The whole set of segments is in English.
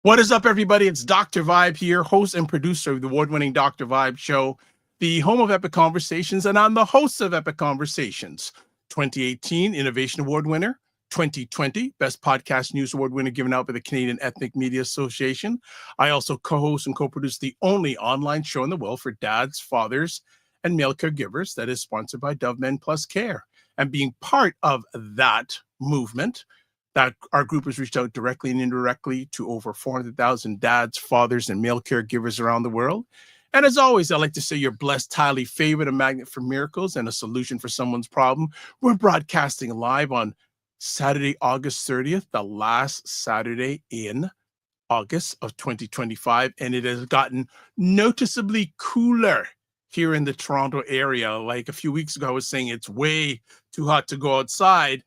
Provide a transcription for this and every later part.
What is up, everybody? It's Dr. Vibe here, host and producer of the award-winning Dr. Vibe Show, the home of Epic Conversations, and I'm the host of Epic Conversations. 2018 Innovation Award winner, 2020 Best Podcast News Award winner given out by the Canadian Ethnic Media Association. I also co-host and co-produce the only online show in the world for dads, fathers, and male caregivers that is sponsored by Dove Men Plus Care. And being part of that movement, that our group has reached out directly and indirectly to over 400,000 dads, fathers, and male caregivers around the world. And as always, I like to say you're blessed, highly favored, a magnet for miracles, and a solution for someone's problem. We're broadcasting live on Saturday, August 30th, the last Saturday in August of 2025. And it has gotten noticeably cooler here in the Toronto area. Like a few weeks ago, I was saying it's way too hot to go outside.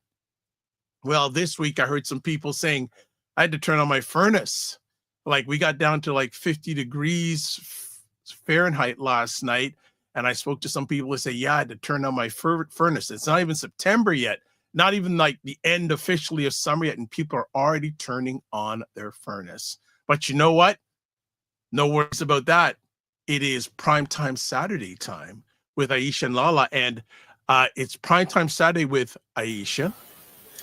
Well, this week I heard some people saying I had to turn on my furnace. Like we got down to like 50 degrees Fahrenheit last night. And I spoke to some people who say, yeah, I had to turn on my furnace. It's not even September yet, not even like the end officially of summer yet. And people are already turning on their furnace. But you know what? No worries about that. It is Primetime Saturday time with Aisha and LaLa. And it's Primetime Saturday with Aisha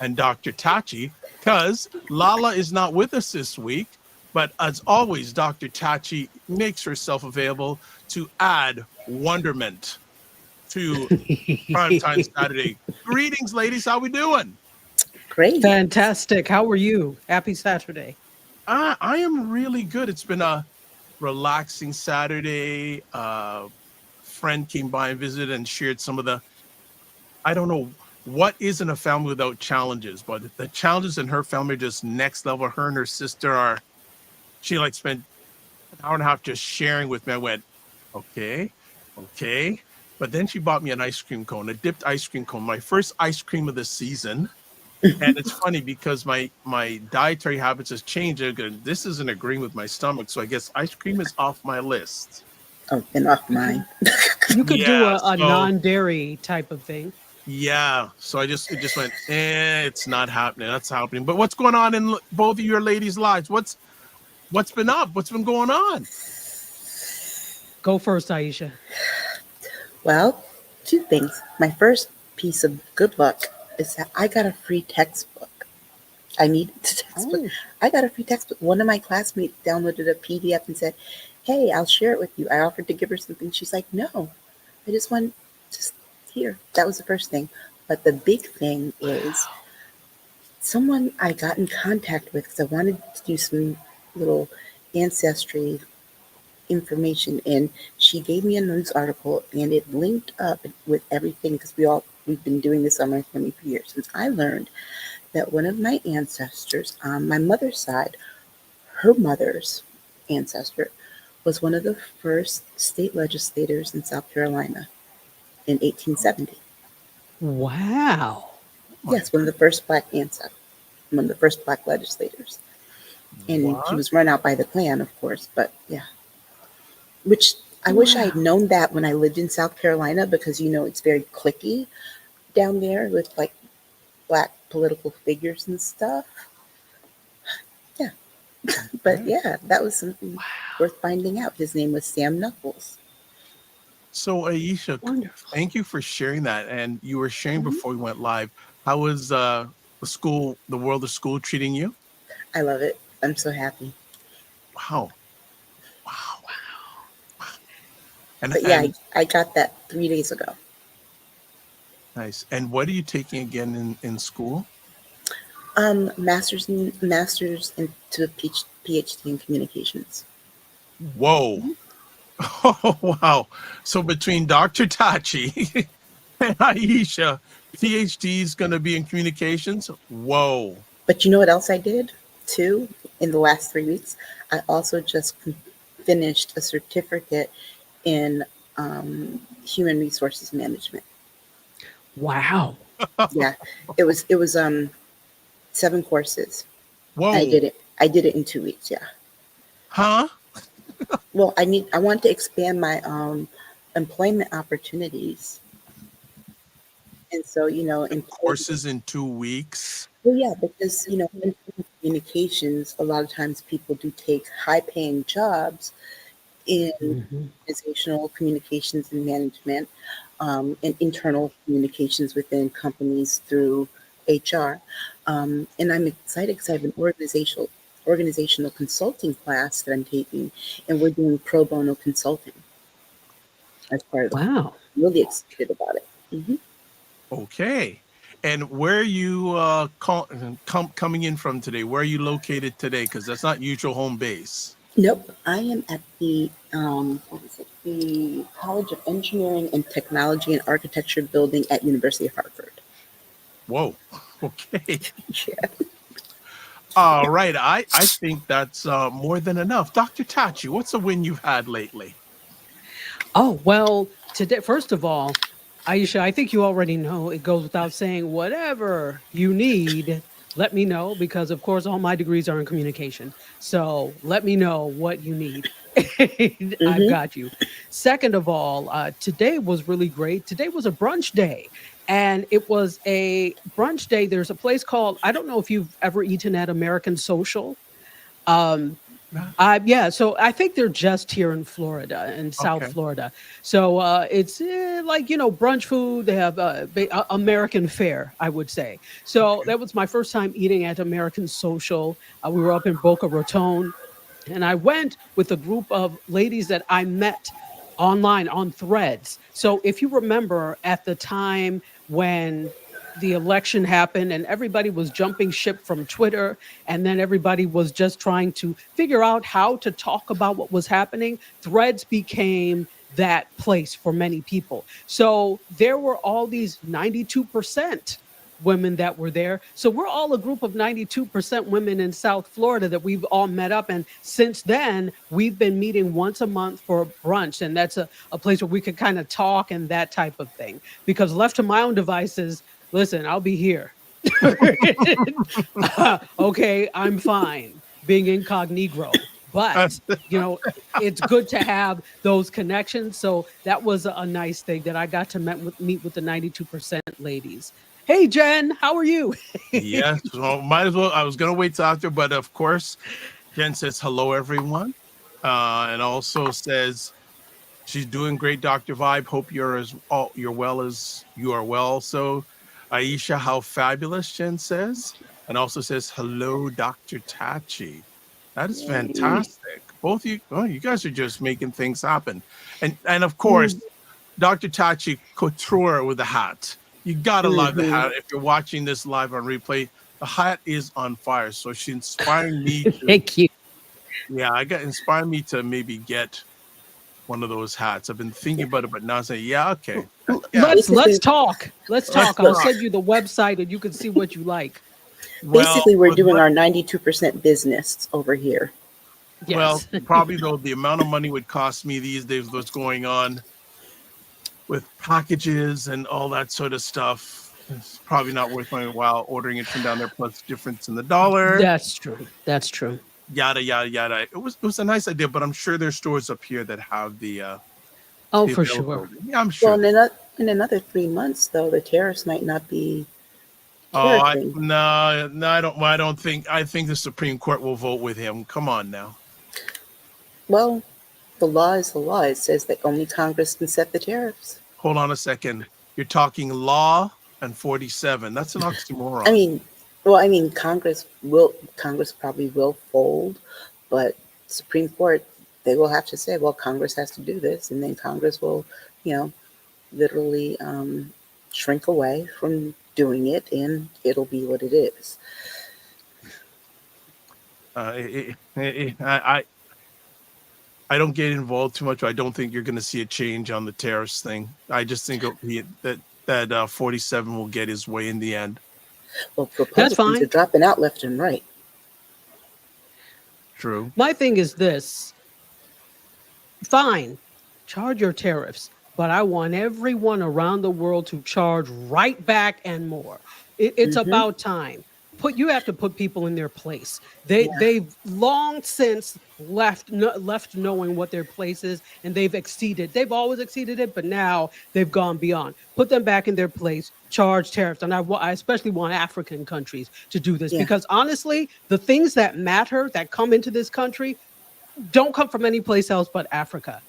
and Dr. Tachi, because LaLa is not with us this week, but as always, Dr. Tachi makes herself available to add wonderment to Primetime Saturday. Greetings, ladies. How we doing? Great. Fantastic. How are you? Happy Saturday. I am really good. It's been a relaxing Saturday. Friend came by and visited and shared some of the, I don't know, what isn't a family without challenges, but the challenges in her family are just next level. Her and her sister she like spent an hour and a half just sharing with me. I went, okay. But then she bought me an ice cream cone, a dipped ice cream cone, my first ice cream of the season. And it's funny because my dietary habits has changed. This isn't agreeing with my stomach. So I guess ice cream is off my list. Oh, and off mine. You could do a non-dairy type of thing. Yeah, so it just went, it's not happening. That's happening. But what's going on in both of your ladies' lives? What's been up? What's been going on? Go first, Aisha. Well, two things. My first piece of good luck is that I got a free textbook. I needed the textbook. Oh. I got a free textbook. One of my classmates downloaded a PDF and said, hey, I'll share it with you. I offered to give her something. She's like, no, I just want here. That was the first thing. But the big thing is someone I got in contact with because I wanted to do some little ancestry information, and she gave me a news article and it linked up with everything because we've been doing this on my family for years. Since I learned that one of my ancestors on my mother's side, her mother's ancestor, was one of the first state legislators in South Carolina in 1870. Wow. Yes, one of the first black ancestors, one of the first black legislators. And he was run out by the Klan, of course, but yeah. Which I wish I had known that when I lived in South Carolina, because, it's very cliquey down there with like black political figures and stuff. Yeah. But yeah, that was something worth finding out. His name was Sam Knuckles. So Aisha, wonderful. Thank you for sharing that. And you were sharing before we went live. How was the world of school treating you? I love it. I'm so happy. Wow. I got that 3 days ago. Nice. And what are you taking again in school? Master's into PhD in communications. Whoa. Oh, wow. So between Dr. Tachi and Aisha, PhD is going to be in communications? Whoa. But you know what else I did, too, in the last 3 weeks? I also just finished a certificate in human resources management. Wow. Yeah, it was 7 courses. I Whoa. did it. I did it in 2 weeks. Yeah. Huh? Well, I want to expand my employment opportunities, and so Courses in 2 weeks. well, yeah, because in communications, a lot of times people do take high-paying jobs in Mhm. organizational communications and management, and internal communications within companies through HR. And I'm excited because I have an organizational consulting class that I'm taking, and we're doing pro bono consulting as part of the. Wow. I'm really excited about it. Okay. And where are you coming in from today? Where are you located today? Because that's not usual home base. Nope, I am at the what is it? The College of Engineering and Technology and Architecture building at University of Hartford. Whoa. Okay. Yeah. All right. I think that's more than enough. Dr. Tachi, what's a win you've had lately? Oh, well, today, first of all, Aisha, I think you already know it goes without saying, whatever you need, let me know, because of course, all my degrees are in communication. So let me know what you need. I've Mm-hmm. got you. Second of all, today was really great. Today was a brunch day. And it was a brunch day. There's a place called, I don't know if you've ever eaten at American Social. Um, yeah, so I think they're just here in Florida, in South Okay. Florida. So it's like, brunch food. They have American fare, I would say. So that was my first time eating at American Social. We were up in Boca Raton, and I went with a group of ladies that I met online on Threads. So if you remember at the time when the election happened and everybody was jumping ship from Twitter, and then everybody was just trying to figure out how to talk about what was happening, Threads became that place for many people. So there were all these 92% women that were there. So we're all a group of 92% women in South Florida that we've all met up. And since then, we've been meeting once a month for brunch. And that's a place where we could kind of talk and that type of thing. Because left to my own devices, listen, I'll be here. Okay, I'm fine being incognito. But, it's good to have those connections. So that was a nice thing that I got to meet with the 92% ladies. Hey, Jen, how are you? Yes. Well, might as well. I was going to wait till after, but of course, Jen says hello, everyone. And also says she's doing great, Dr. Vibe. Hope you're well as you are well. So, Aisha, how fabulous, Jen says. And also says, hello, Dr. Tachi. That is Yay. fantastic. Both you, oh, you guys are just making things happen. And of course, Mm. Dr. Tachi Couture with the hat. You gotta love the Mm-hmm. hat. If you're watching this live on replay, the hat is on fire. So she inspired me to, Thank you. yeah, inspired me to maybe get one of those hats. I've been thinking about it, but now I say, yeah, okay. Yeah, Let's Basically, talk. Let's let's talk. I'll talk. send you the website and you can see what you like. Well, basically, we're with doing what, our 92% business over here. well, Yes. probably though the amount of money would cost me these days, what's going on with packages and all that sort of stuff. It's probably not worth my while ordering it from down there, plus difference in the dollar. That's true. That's true. Yada yada yada. It was a nice idea, but I'm sure there's stores up here that have Oh, the for sure. availability. Yeah, I'm Well, sure. in another 3 months, though, the tariffs might not be Oh, tariffing. no, no, I don't. Well, I don't think. I think the Supreme Court will vote with him. Come on now. Well, the law is the law. It says that only Congress can set the tariffs. Hold on a second. You're talking law and 47. That's an I oxymoron. mean, Congress probably will fold, but Supreme Court, they will have to say, well, Congress has to do this, and then Congress will, you know, literally shrink away from doing it, and it'll be what it is. I don't get involved too much. I don't think you're going to see a change on the tariffs thing. I just think that 47 will get his way in the end. Well, That's Republicans are fine. dropping out left and right. True. My thing is this. Fine. charge your tariffs, but I want everyone around the world to charge right back and more. It's Mm-hmm. about time. You have to put people in their place. Yeah. They've long since left knowing what their place is, and they've exceeded. They've always exceeded it, but now they've gone beyond. Put them back in their place. Charge tariffs, and I especially want African countries to do this Yeah. because honestly, the things that matter that come into this country don't come from any place else but Africa.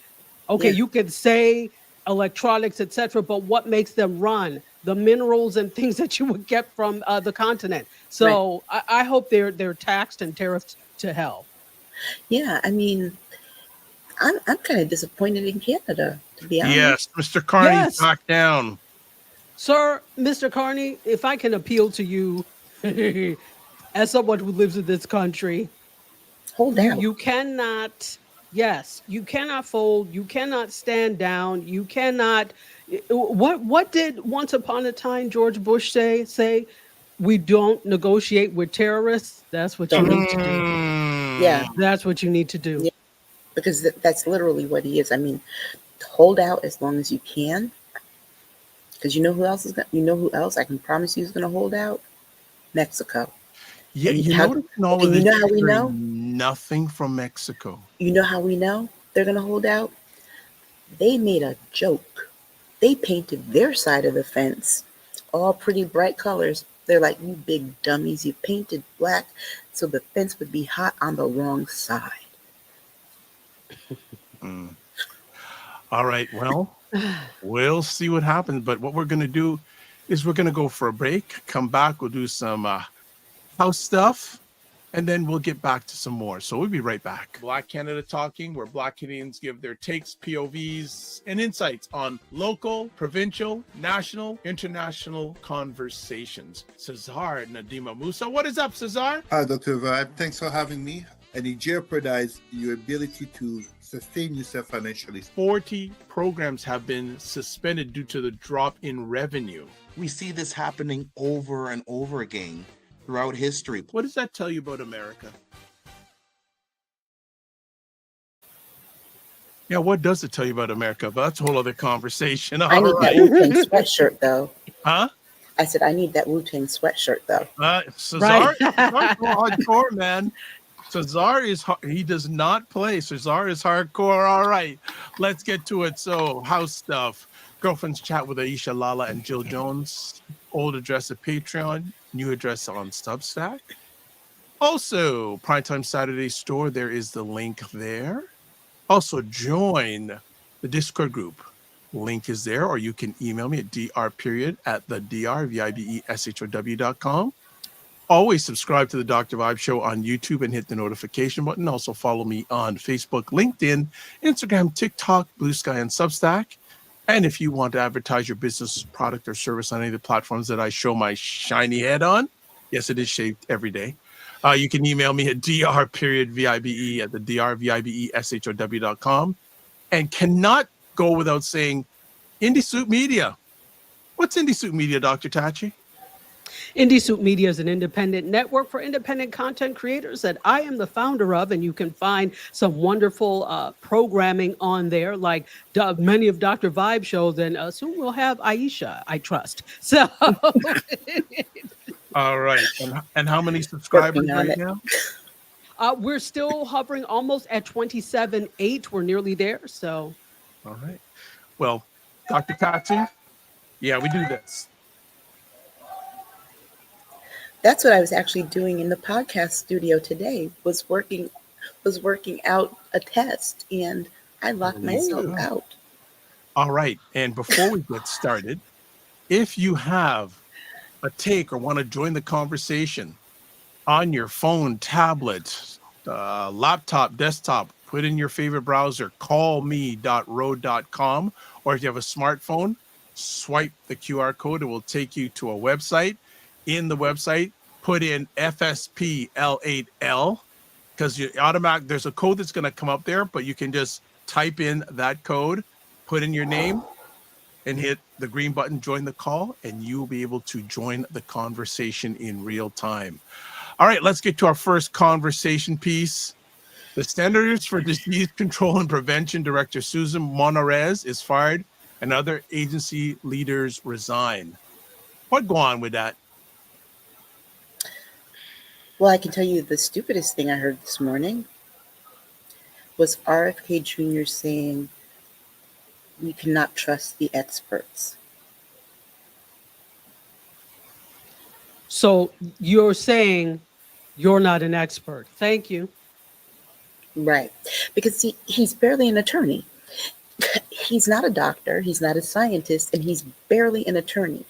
Okay, Yeah. you could say electronics, etc., but what makes them run? The minerals and things that you would get from the continent. Right. So I hope they're taxed and tariffed to hell. Yeah. I mean, I'm kind of disappointed in Canada, to be honest. Yes, Mr. Carney, Yes. back down. Sir, Mr. Carney, if I can appeal to you as someone who lives in this country, Hold out. you cannot, yes, you cannot fold, you cannot stand down, you cannot. What did once upon a time George Bush say? We don't negotiate with terrorists. That's what you need to do. Yeah. That's what you need to do. Yeah. Because that's literally what he is. I mean, hold out as long as you can. Because you know who else I can promise you is going to hold out? Mexico. Yeah, And you how- notice in all and of you this, know how we you're know? hearing nothing from Mexico. You know how we know they're going to hold out? They made a joke. They painted their side of the fence all pretty bright colors. They're like, you big dummies, you painted black so the fence would be hot on the wrong side. Mm. All right, well, we'll see what happens. But what we're going to do is we're going to go for a break, come back, we'll do some house stuff, and then we'll get back to some more. So we'll be right back. Black Canada Talking, where Black Canadians give their takes, POVs, and insights on local, provincial, national, international conversations. Cesar Nadima Musa. What is up, Cesar? Hi, Dr. Vibe. Thanks for having me. And it jeopardizes your ability to sustain yourself financially. 40 programs have been suspended due to the drop in revenue. We see this happening over and over again throughout history. What does that tell you about America? Yeah, what does it tell you about America? But that's a whole other conversation. I All need right. that Wu-Tang sweatshirt, though. Huh? I said, I need that Wu-Tang sweatshirt, though. Cesar, Right. Cesar's hardcore, man. Cesar he does not play. Cesar is hardcore. All right, let's get to it. So, house stuff. Girlfriends chat with Aisha, LaLa, and Jill Jones. Old address at Patreon. New address on Substack. Also, Primetime Saturday store. There is the link there. Also, join the Discord group. Link is there, or you can email me at dr@vibeshow.com. Always subscribe to the Dr. Vibe Show on YouTube and hit the notification button. Also follow me on Facebook, LinkedIn, Instagram, TikTok, Blue Sky, and Substack. And if you want to advertise your business, product, or service on any of the platforms that I show my shiny head on, yes, it is shaved every day. You can email me at dr.vibe@thedrvibeshow.com. And cannot go without saying Indie Soup Media. What's Indie Soup Media, Dr. Tachi? Indie Soup Media is an independent network for independent content creators that I am the founder of, and you can find some wonderful programming on there, like many of Dr. Vibe shows, and soon we'll have Aisha, I trust. So, All right. And how many subscribers Working on right it. now? we're still hovering almost at 27.8. We're nearly there. So, All right. Well, Dr. Tachi, yeah, we do this. That's what I was actually doing in the podcast studio today. Was working out a test, and I locked myself Ooh. out. All right. And before we get started, if you have a take or want to join the conversation on your phone, tablet, laptop, desktop, put in your favorite browser, callme.road.com, or if you have a smartphone, swipe the QR code. It will take you to a website. In the website, put in FSPL8L because there's a code that's going to come up there, but you can just type in that code, put in your name, and hit the green button, join the call, and you will be able to join the conversation in real time. All right, let's get to our first conversation piece. The Centers for Disease Control and Prevention Director Susan Monarez is fired and other agency leaders resign. What go on with that? Well, I can tell you the stupidest thing I heard this morning was RFK Jr. saying we cannot trust the experts. So you're saying you're not an expert. Thank you. Right. Because see, he's barely an attorney. He's not a doctor, he's not a scientist, and he's barely an attorney.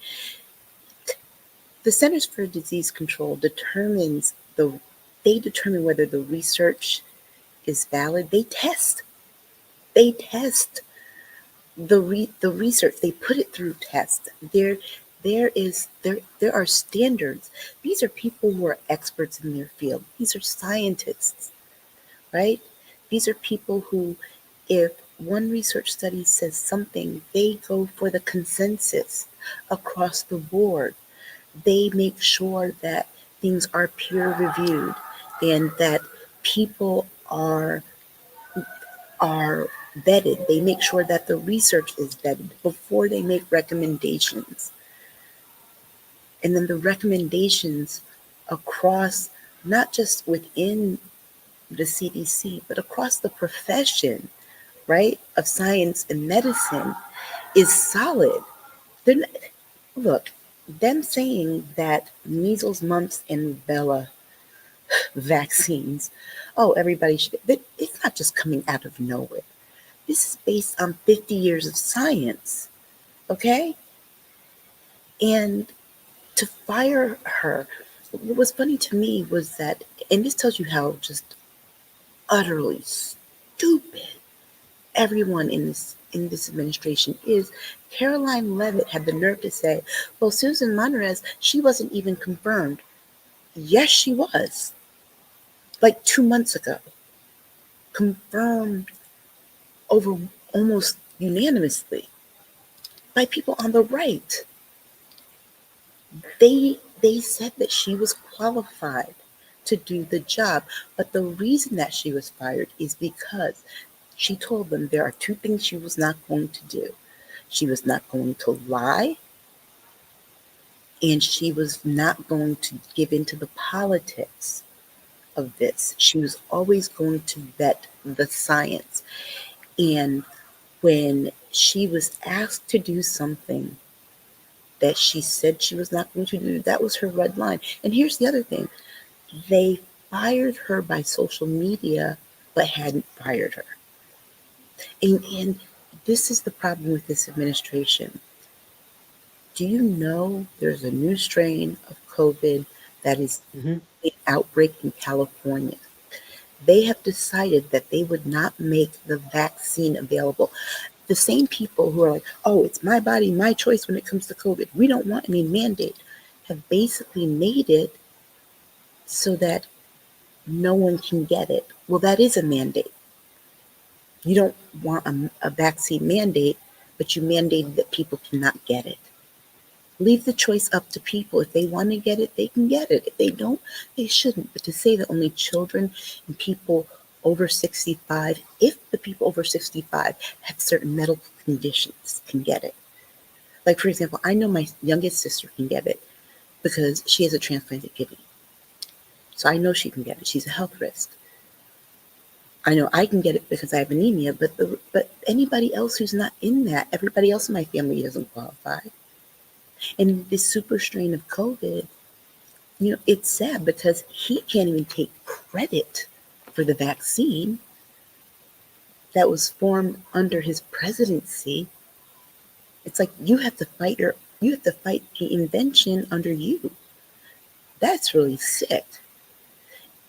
The Centers for Disease Control determine whether the research is valid. They test the research. They put it through tests. There are standards. These are people who are experts in their field. These are scientists, right? These are people who, if one research study says something, they go for the consensus across the board. They make sure that things are peer reviewed and that people are vetted. They make sure that the research is vetted before they make recommendations. And then the recommendations across, not just within the CDC, but across the profession, right, of science and medicine is solid. Not, look, them saying that measles, mumps, and rubella vaccines, oh, everybody should, it's not just coming out of nowhere. This is based on 50 years of science, okay? And to fire her, what was funny to me was that, and this tells you how just utterly stupid everyone in this administration is. Caroline Leavitt had the nerve to say, well, Susan Monarez, she wasn't even confirmed. Yes, she was. Like 2 months ago. Confirmed over almost unanimously by people on the right. They said that she was qualified to do the job, but the reason that she was fired is because she told them there are two things she was not going to do. She was not going to lie, and she was not going to give into the politics of this. She was always going to vet the science. And when she was asked to do something that she said she was not going to do, that was her red line. And here's the other thing. They fired her by social media, but hadn't fired her. And this is the problem with this administration. Do you know there's a new strain of COVID that is an outbreak in California? They have decided that they would not make the vaccine available. The same people who are like, oh, it's my body, my choice when it comes to COVID. We don't want any mandate, have basically made it so that no one can get it. Well, that is a mandate. You don't want a vaccine mandate, but you mandated that people cannot get it. Leave the choice up to people. If they want to get it, they can get it. If they don't, they shouldn't. But to say that only children and people over 65, if the people over 65 have certain medical conditions, can get it. Like, for example, I know my youngest sister can get it because she has a transplanted kidney. So I know she can get it. She's a health risk. I know I can get it because I have anemia, but anybody else who's not in that, everybody else in my family doesn't qualify. And this super strain of COVID, it's sad because he can't even take credit for the vaccine that was formed under his presidency. It's like you have to fight the invention under you. That's really sick.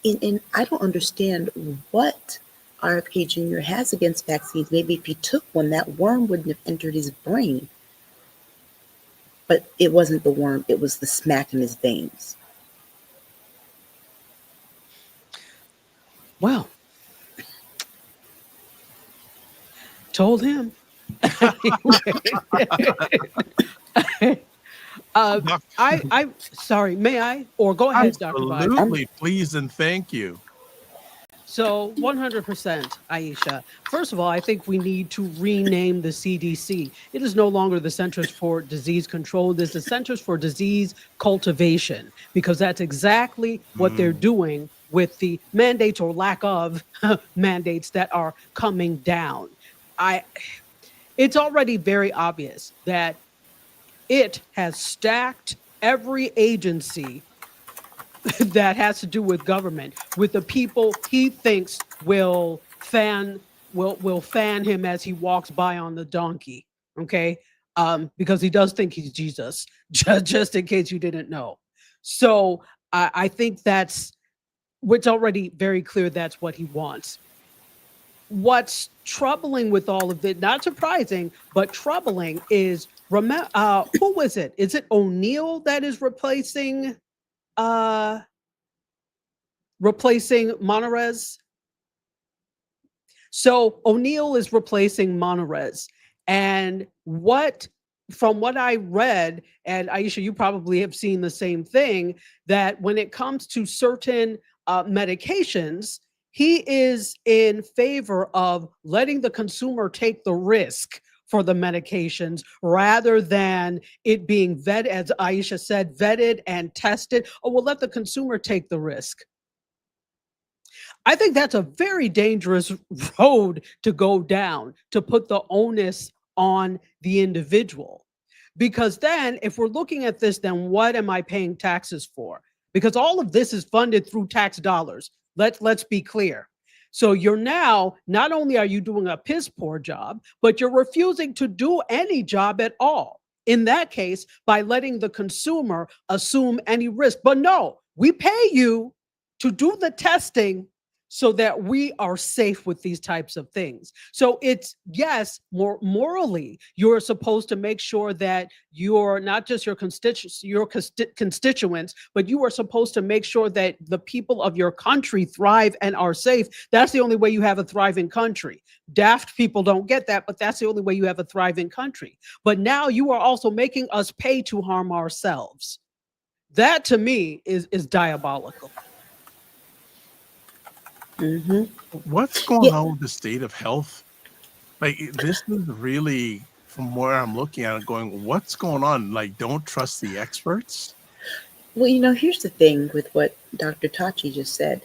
And I don't understand what RFK Jr. has against vaccines. Maybe if he took one, that worm wouldn't have entered his brain. But it wasn't the worm, it was the smack in his veins. Well, told him. I'm sorry. May I? Or go ahead, Dr. Vibe. Absolutely, please and thank you. So 100%, Aisha. First of all, I think we need to rename the CDC. It is no longer the Centers for Disease Control. It is the Centers for Disease Cultivation, because that's exactly what they're Mm. doing with the mandates or lack of mandates that are coming down. I It's already very obvious that it has stacked every agency that has to do with government with the people he thinks will fan him as he walks by on the donkey. Okay. Because he does think he's Jesus, just in case you didn't know. So I think that's what's already very clear. That's what he wants. What's troubling with all of it, not surprising, but troubling is, remember, who was it? Is it O'Neill that is uh replacing Monarez? So O'Neill is replacing Monarez. And from what I read, and Aisha, you probably have seen the same thing, that when it comes to certain medications, he is in favor of letting the consumer take the risk for the medications rather than it being vetted, as Aisha said, vetted and tested. Oh, we'll let the consumer take the risk. I think that's a very dangerous road to go down, to put the onus on the individual. Because then, if we're looking at this, then what am I paying taxes for? Because all of this is funded through tax dollars. Let's be clear. So you're now, not only are you doing a piss poor job, but you're refusing to do any job at all. In that case, by letting the consumer assume any risk. But no, we pay you to do the testing so that we are safe with these types of things. So it's, yes, more morally, you're supposed to make sure that you're not just your constituents, but you are supposed to make sure that the people of your country thrive and are safe. That's the only way you have a thriving country. Daft people don't get that, but that's the only way you have a thriving country. But now you are also making us pay to harm ourselves. That to me is diabolical. Mm-hmm. What's going Yeah. on with the state of health? Like this is really, from where I'm looking at it, going, what's going on? Like, don't trust the experts. Well, here's the thing with what Dr. Tachi just said.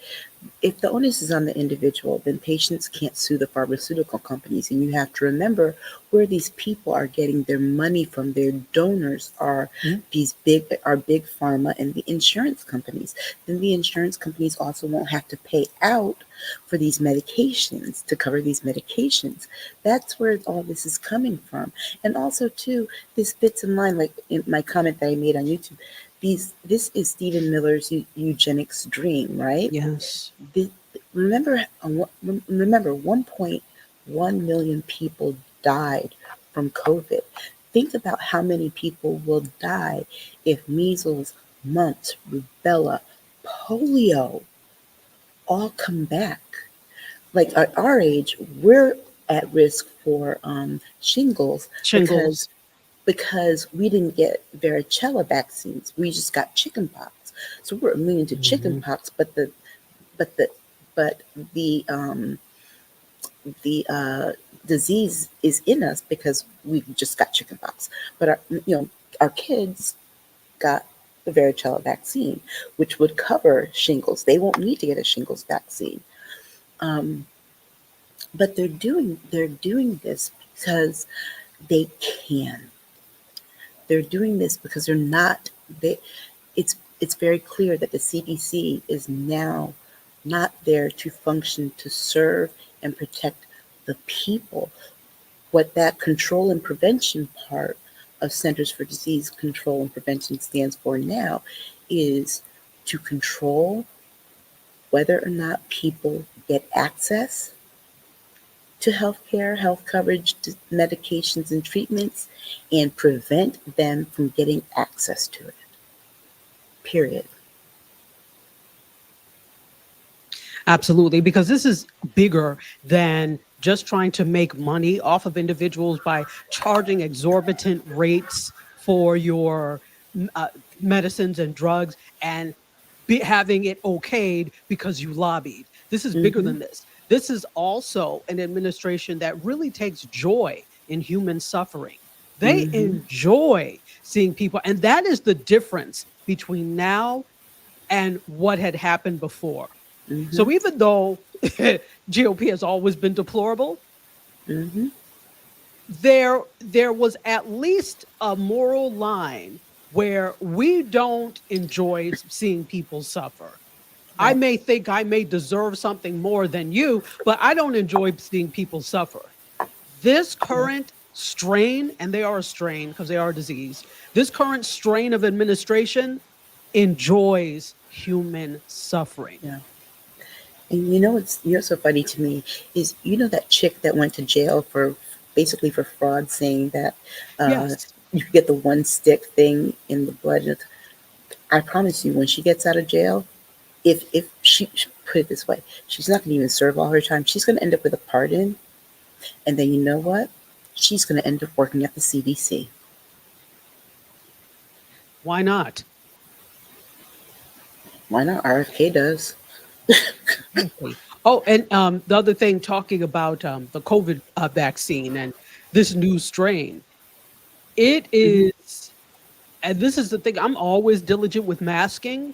If the onus is on the individual, then patients can't sue the pharmaceutical companies. And you have to remember where these people are getting their money from. Their donors are big pharma and the insurance companies. Then the insurance companies also won't have to pay out for these medications, to cover these medications. That's where all this is coming from. And also too, this fits in line, like in my comment that I made on YouTube. This is Stephen Miller's eugenics dream, right? Yes. Remember 1.1 million people died from COVID. Think about how many people will die if measles, mumps, rubella, polio all come back. Like at our age, we're at risk for shingles because we didn't get varicella vaccines. We just got chickenpox. So we're immune to chickenpox, but the disease is in us because we just got chickenpox. But our kids got the varicella vaccine, which would cover shingles. They won't need to get a shingles vaccine. But they're doing this because they can. They're doing this because it's very clear that the CDC is now not there to function to serve and protect the people. What that control and prevention part of Centers for Disease Control and Prevention stands for now is to control whether or not people get access to healthcare, health coverage, medications, and treatments, and prevent them from getting access to it. Period. Absolutely, because this is bigger than just trying to make money off of individuals by charging exorbitant rates for your medicines and drugs and having it okayed because you lobbied. This is bigger Mm-hmm. than this. This is also an administration that really takes joy in human suffering. They Mm-hmm. enjoy seeing people. And that is the difference between now and what had happened before. Mm-hmm. So even though GOP has always been deplorable, Mm-hmm. there was at least a moral line where we don't enjoy seeing people suffer. I Right. may think I may deserve something more than you, but I don't enjoy seeing people suffer. This Yeah. current strain, and they are a strain because they are a disease, this current strain of administration enjoys human suffering. Yeah. And you know what's so funny to me is that chick that went to jail for basically for fraud, saying that Yes. you could get the one stick thing in the blood. I promise you, when she gets out of jail, if she put it this way, she's not going to even serve all her time. She's going to end up with a pardon, and then you know what? She's going to end up working at the CDC. Why not? Why not? RFK does. Exactly. Oh, and the other thing, talking about the COVID vaccine and this new strain, it Hmm. is, and this is the thing, I'm always diligent with masking,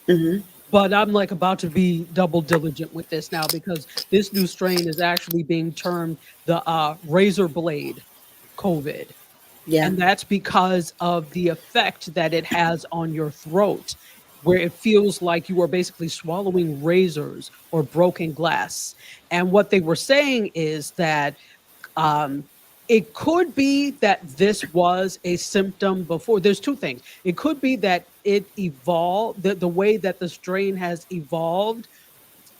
Hmm. but I'm like about to be double diligent with this now because this new strain is actually being termed the razor blade COVID. Yeah. And that's because of the effect that it has on your throat, where it feels like you are basically swallowing razors or broken glass. And what they were saying is that um, it could be that this was a symptom before. There's two things. It could be that it evolved, the way that the strain has evolved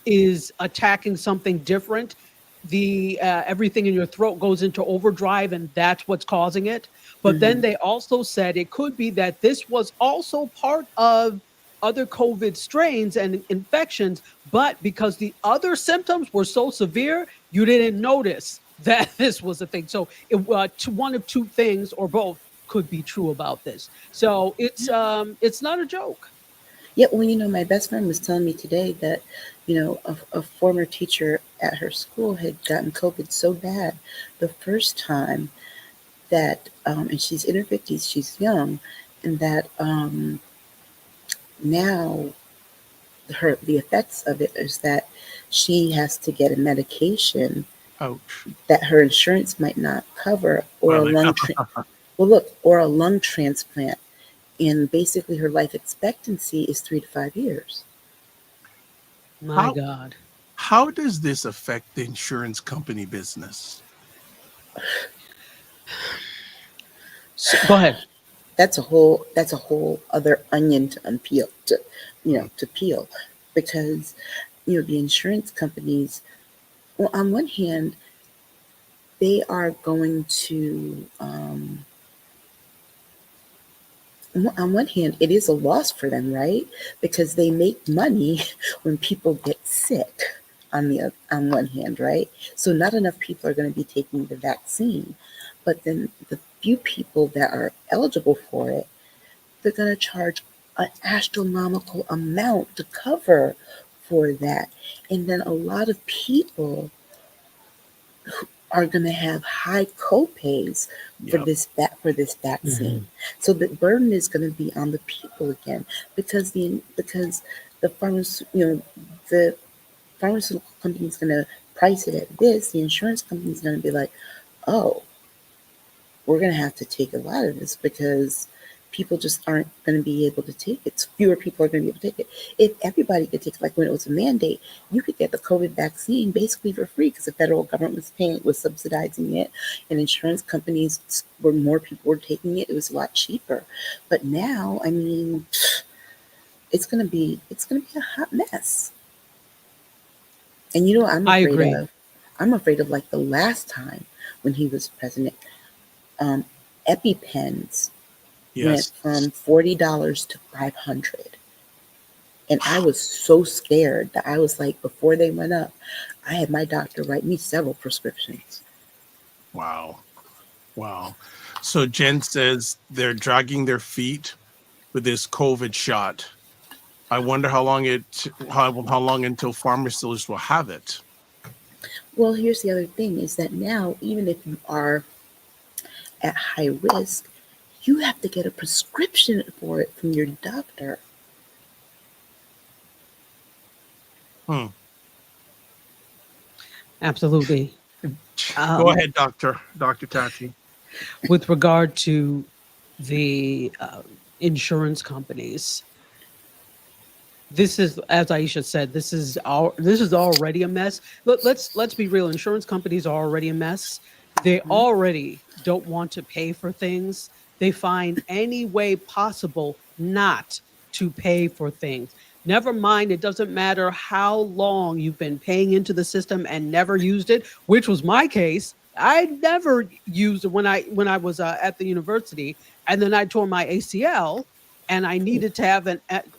is attacking something different. The everything in your throat goes into overdrive, and that's what's causing it. But then Hmm. they also said it could be that this was also part of other COVID strains and infections, but because the other symptoms were so severe, you didn't notice that this was a thing. So one of two things or both could be true about this. So it's not a joke. Yeah, well, my best friend was telling me today that, a former teacher at her school had gotten COVID so bad the first time that, and she's in her 50s, she's young, and that now the effects of it is that she has to get a medication Ouch. that her insurance might not cover, or a Well, lung transplant, and basically her life expectancy is 3 to 5 years. My how God. how does this affect the insurance company business? So, go ahead. That's a whole other onion to unpeel, to peel, because the insurance companies, well, on one hand, they are going to, on one hand, it is a loss for them, right? Because they make money when people get sick. On one hand, right? So not enough people are going to be taking the vaccine, but then the few people that are eligible for it, they're going to charge an astronomical amount to cover for that. And then a lot of people are going to have high copays for Yep. this vaccine. Mhm. So the burden is going to be on the people again, because the pharmacy, the pharmaceutical company is going to price it at this. The insurance company is going to be like, oh, we're going to have to take a lot of this because people just aren't going to be able to take it. Fewer people are going to be able to take it. If everybody could take it, like when it was a mandate, you could get the COVID vaccine basically for free because the federal government was subsidizing it, and insurance companies, where more people were taking it, it was a lot cheaper. But now, I mean, it's going to be a hot mess. And you know what I'm I afraid agree. of? I'm afraid of, like, the last time when he was president. Um, EpiPens went Yes. from $40 to 500. And I was so scared that I was like, before they went up, I had my doctor write me several prescriptions. Wow. Wow. So Jen says they're dragging their feet with this COVID shot. I wonder how long until pharmacists will have it. Well, here's the other thing is that now, even if you are at high risk, you have to get a prescription for it from your doctor. Hmm. Absolutely. Go Um, ahead, Dr. Tachi. with regard to the insurance companies, this is, as Aisha said, this is already a mess. Let's be real. Insurance companies are already a mess. They Mhm. already don't want to pay for things. They find any way possible not to pay for things. Never mind, it doesn't matter how long you've been paying into the system and never used it, which was my case. I never used it when I was at the university, and then I tore my ACL, and I needed to have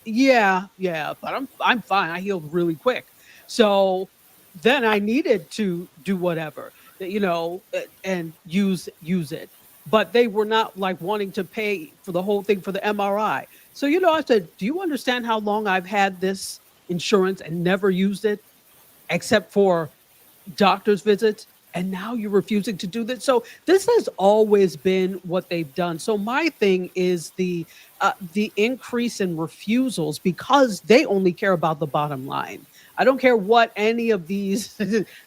yeah, but I'm fine. I healed really quick. So then I needed to do whatever, and use it. But they were not like wanting to pay for the whole thing for the MRI. So I said, "Do you understand how long I've had this insurance and never used it except for doctor's visits, and now you're refusing to do that?" So this has always been what they've done. So my thing is the increase in refusals, because they only care about the bottom line. I don't care what any of these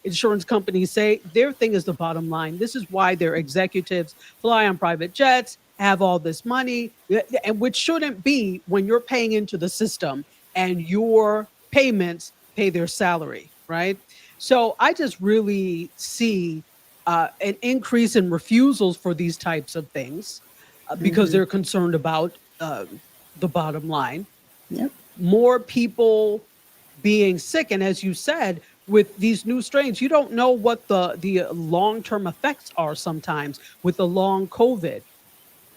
insurance companies say. Their thing is the bottom line. This is why their executives fly on private jets, have all this money, and which shouldn't be when you're paying into the system and your payments pay their salary, right? So I just really see an increase in refusals for these types of things because Mhm. they're concerned about the bottom line. Yep. More people being sick, and as you said, with these new strains, you don't know what the long term effects are sometimes with the long COVID,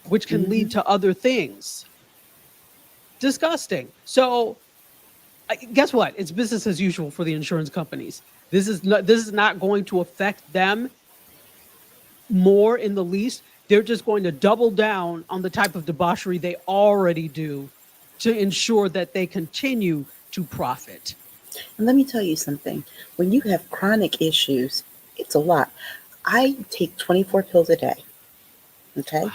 which can lead Mhm. to other things. Disgusting. So guess what? It's business as usual for the insurance companies. This is not going to affect them more in the least. They're just going to double down on the type of debauchery they already do to ensure that they continue to profit. And let me tell you something. When you have chronic issues, it's a lot. I take 24 pills a day. Okay. Wow.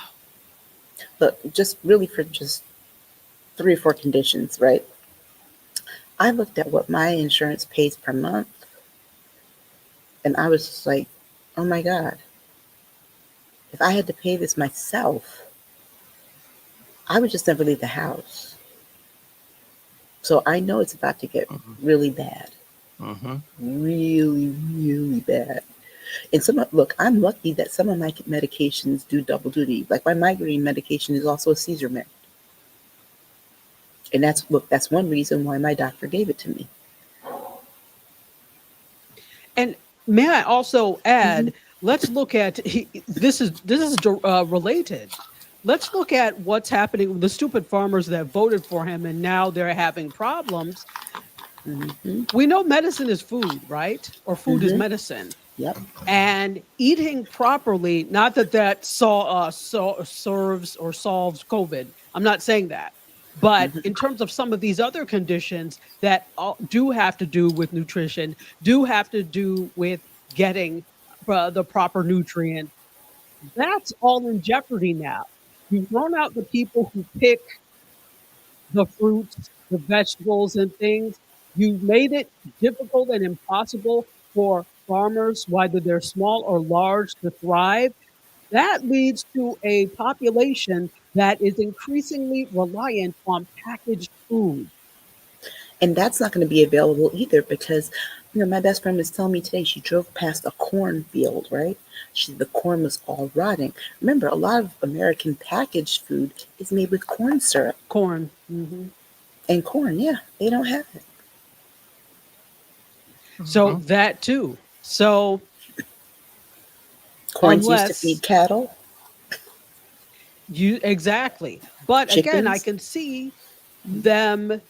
But just really for just 3 or 4 conditions, right? I looked at what my insurance pays per month, and I was just like, oh my God, if I had to pay this myself, I would just never leave the house. So I know it's about to get Mhm. really bad. Mhm. Really, really bad. And look, I'm lucky that some of my medications do double duty. Like my migraine medication is also a Caesar med. And that's one reason why my doctor gave it to me. And may I also Hmm. add, let's look at this is related. Let's look at what's happening with the stupid farmers that voted for him and now they're having problems. Hmm. We know medicine is food, right? Or food is Hmm. medicine. Yep. And eating properly, not that serves or solves COVID. I'm not saying that. But Hmm. in terms of some of these other conditions that do have to do with nutrition, do have to do with getting the proper nutrients, that's all in jeopardy now. You've thrown out the people who pick the fruits, the vegetables, and things. You've made it difficult and impossible for farmers, whether they're small or large, to thrive. That leads to a population that is increasingly reliant on packaged food. And that's not going to be available either because, my best friend was telling me today she drove past a cornfield, right? The corn was all rotting. Remember, a lot of American packaged food is made with corn syrup Corn. Mhm. and corn. Yeah, they don't have it. So Mhm. that too. So Corn's used to feed unless cattle, you exactly. But again, I chickens. can see them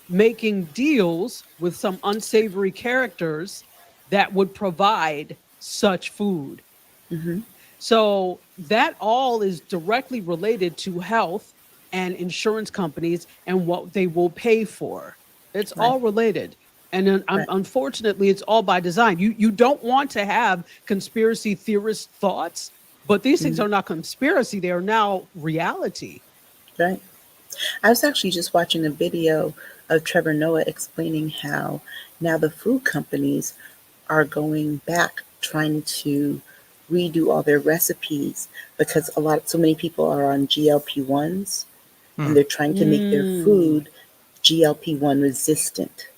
making deals with some unsavory characters that would provide such food. Hmm. So that all is directly related to health and insurance companies and what they will pay for. It's Right. all related. And then, Right. unfortunately, it's all by design. You don't want to have conspiracy theorist thoughts, but these things Mhm. are not conspiracy. They are now reality. Right. I was actually just watching a video of Trevor Noah explaining how now the food companies are going back trying to redo all their recipes because so many people are on GLP-1s Hmm. and they're trying to make their Mm. food GLP-1 resistant.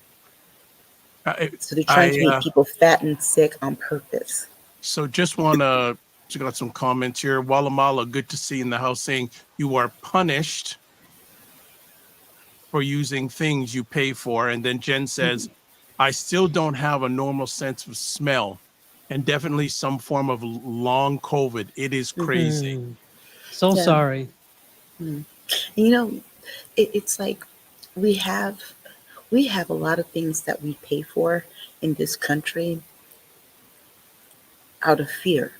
I, So they're trying I to make people fat and sick on purpose. so just want to check out some comments here. Walamala, good to see you in the house, saying you are punished for using things you pay for. And then Jen says, Mhm. I still don't have a normal sense of smell and definitely some form of long COVID. It is crazy. Mhm. So Yeah. sorry. Mm. You know, it's like we have we have a lot of things that we pay for in this country out of fear.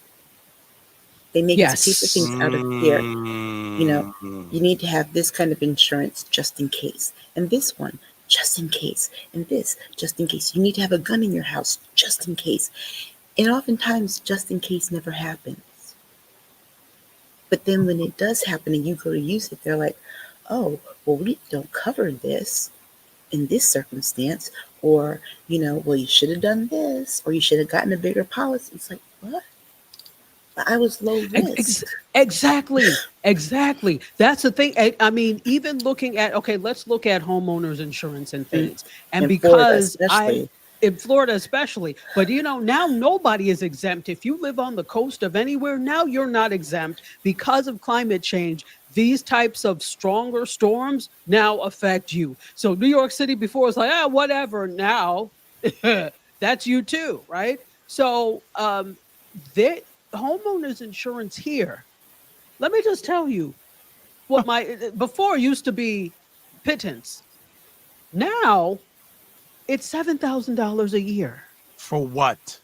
They make us pay for Yes. things out of fear. You know, Mm. you need to have this kind of insurance just in case, and this one just in case, and this just in case. You need to have a gun in your house just in case. And oftentimes, just in case never happens. But then when it does happen and you go to use it, they're like, oh, well, we don't cover this in this circumstance. Or, well, you should have done this, or you should have gotten a bigger policy. It's like, what? I was low Ex- ex- risk. Exactly. Exactly. That's the thing. I mean, even looking at, okay, let's look at homeowners insurance and In, things. And in Florida, because especially. in Florida especially, but now nobody is exempt. If you live on the coast of anywhere, now you're not exempt because of climate change. These types of stronger storms now affect you. So New York City before was like, whatever. Now that's you too, right? So they homeowners insurance here, let me just tell you what my before used to be pittance. Now it's $7,000 a year For what?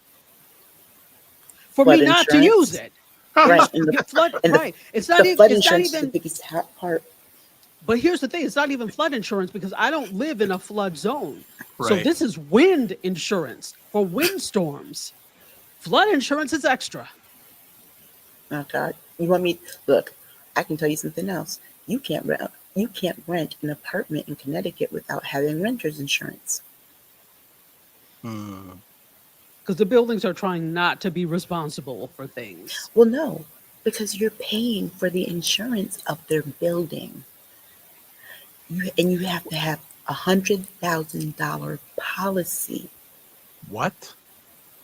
for me Flood not to use insurance. it. Right. Here's And the, flood, and the, right. the flood It's not insurance is the even, biggest part. but here's the thing, it's not even flood insurance because I don't live in a flood zone. So Right. this is wind insurance for windstorms. Flood insurance is extra. Oh, God. You want me? Look, I can tell you something else. You can't rent an apartment in Connecticut without having renter's insurance. Hmm. Because the buildings are trying not to be responsible for things. Well, no, because you're paying for the insurance of their building. And you have to have $100,000 policy. What?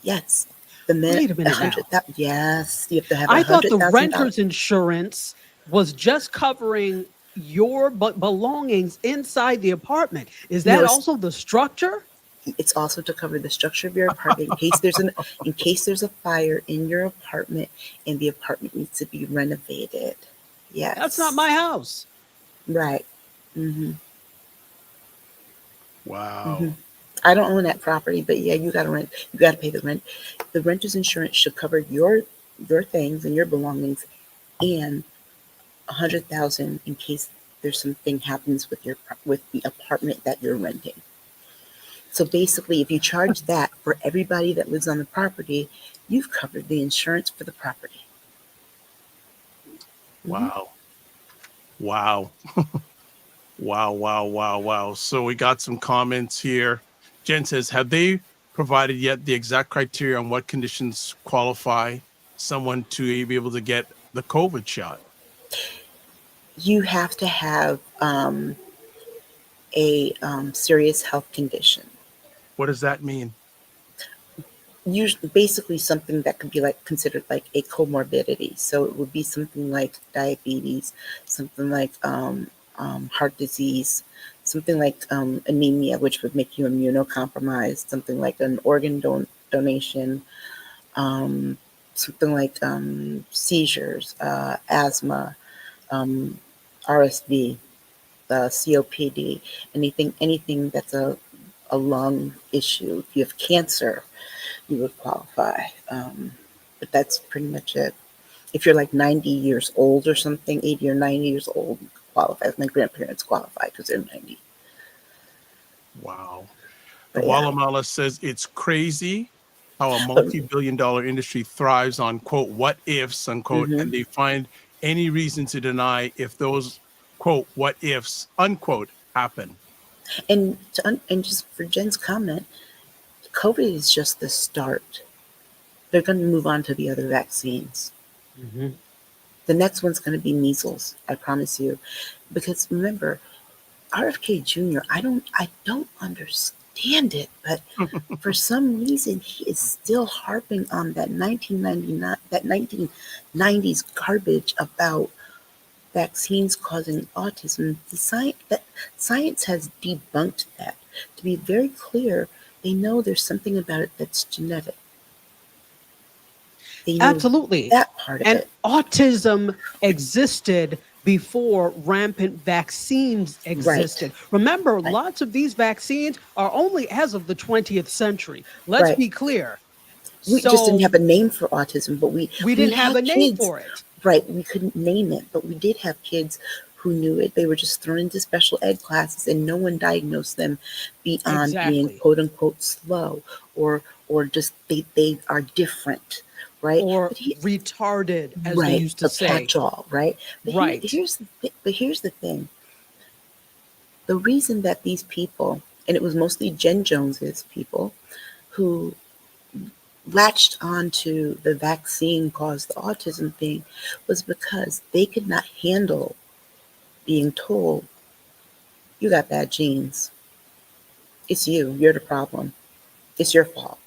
Yes, the minute Wait a a minute hundred now. that yes, you have to have a I thought hundred the thousand dollars. renter's insurance was just covering your belongings inside the apartment. Is No, that it's also the structure? it's also to cover the structure of your apartment in case there's a fire in your apartment and the apartment needs to be renovated. That's not Yes, my house. right. Mhm. Mhm. Wow. I don't own that property, but yeah, you got to rent. You got to pay the rent. The renter's insurance should cover your things and your belongings, and 100,000 in case there's something happens with the apartment that you're renting. So basically, if you charge that for everybody that lives on the property, you've covered the insurance for the property. Hmm. Wow. Wow. Wow. Wow. Wow. Wow. So we got some comments here. Jen says, have they provided yet the exact criteria on what conditions qualify someone to be able to get the COVID shot? You have to have a serious health condition. What does that mean? Usually, basically something that could be like considered like a comorbidity. So it would be something like diabetes, something like heart disease, something like anemia, which would make you immunocompromised, something like an organ donation, um, something like seizures, asthma, um, RSV, COPD, anything that's a lung issue. If you have cancer, you would qualify. But that's pretty much it. If you're like 90 years old or something, 80 or 90 years old, qualified. My grandparents qualify because they're 90. Wow. The But yeah, Guatemala says it's crazy how a but multi-billion-dollar industry thrives on quote what ifs unquote, mhm. and they find any reason to deny if those quote what ifs unquote happen. And just for Jen's comment, COVID is just the start. They're going to move on to the other vaccines. Mhm. The next one's going to be measles. I promise you, because remember, RFK Jr. I don't understand it, but for some reason he is still harping on that 1999 that 1990s garbage about vaccines causing autism. Science has debunked that. To be very clear, they know there's something about it that's genetic. They know Absolutely. that part of And it. autism existed before rampant vaccines Right. existed. Remember, Right. lots of these vaccines are only as of the 20th century. Let's Right. be clear. We just didn't have So a name for autism, but we we didn't have had a name kids. for it. Right, we couldn't name it, but we did have kids who knew it. They were just thrown into special ed classes, and no one diagnosed them beyond being Exactly. quote unquote slow, or just they are different, right? Or But he, retarded, as they right, used to a say. catch-all, right? But Right. here's the thing. The reason that these people, and it was mostly Jen Jones's people, who latched onto the vaccine caused the autism thing, was because they could not handle being told, you got bad genes. It's you. You're the problem. It's your fault.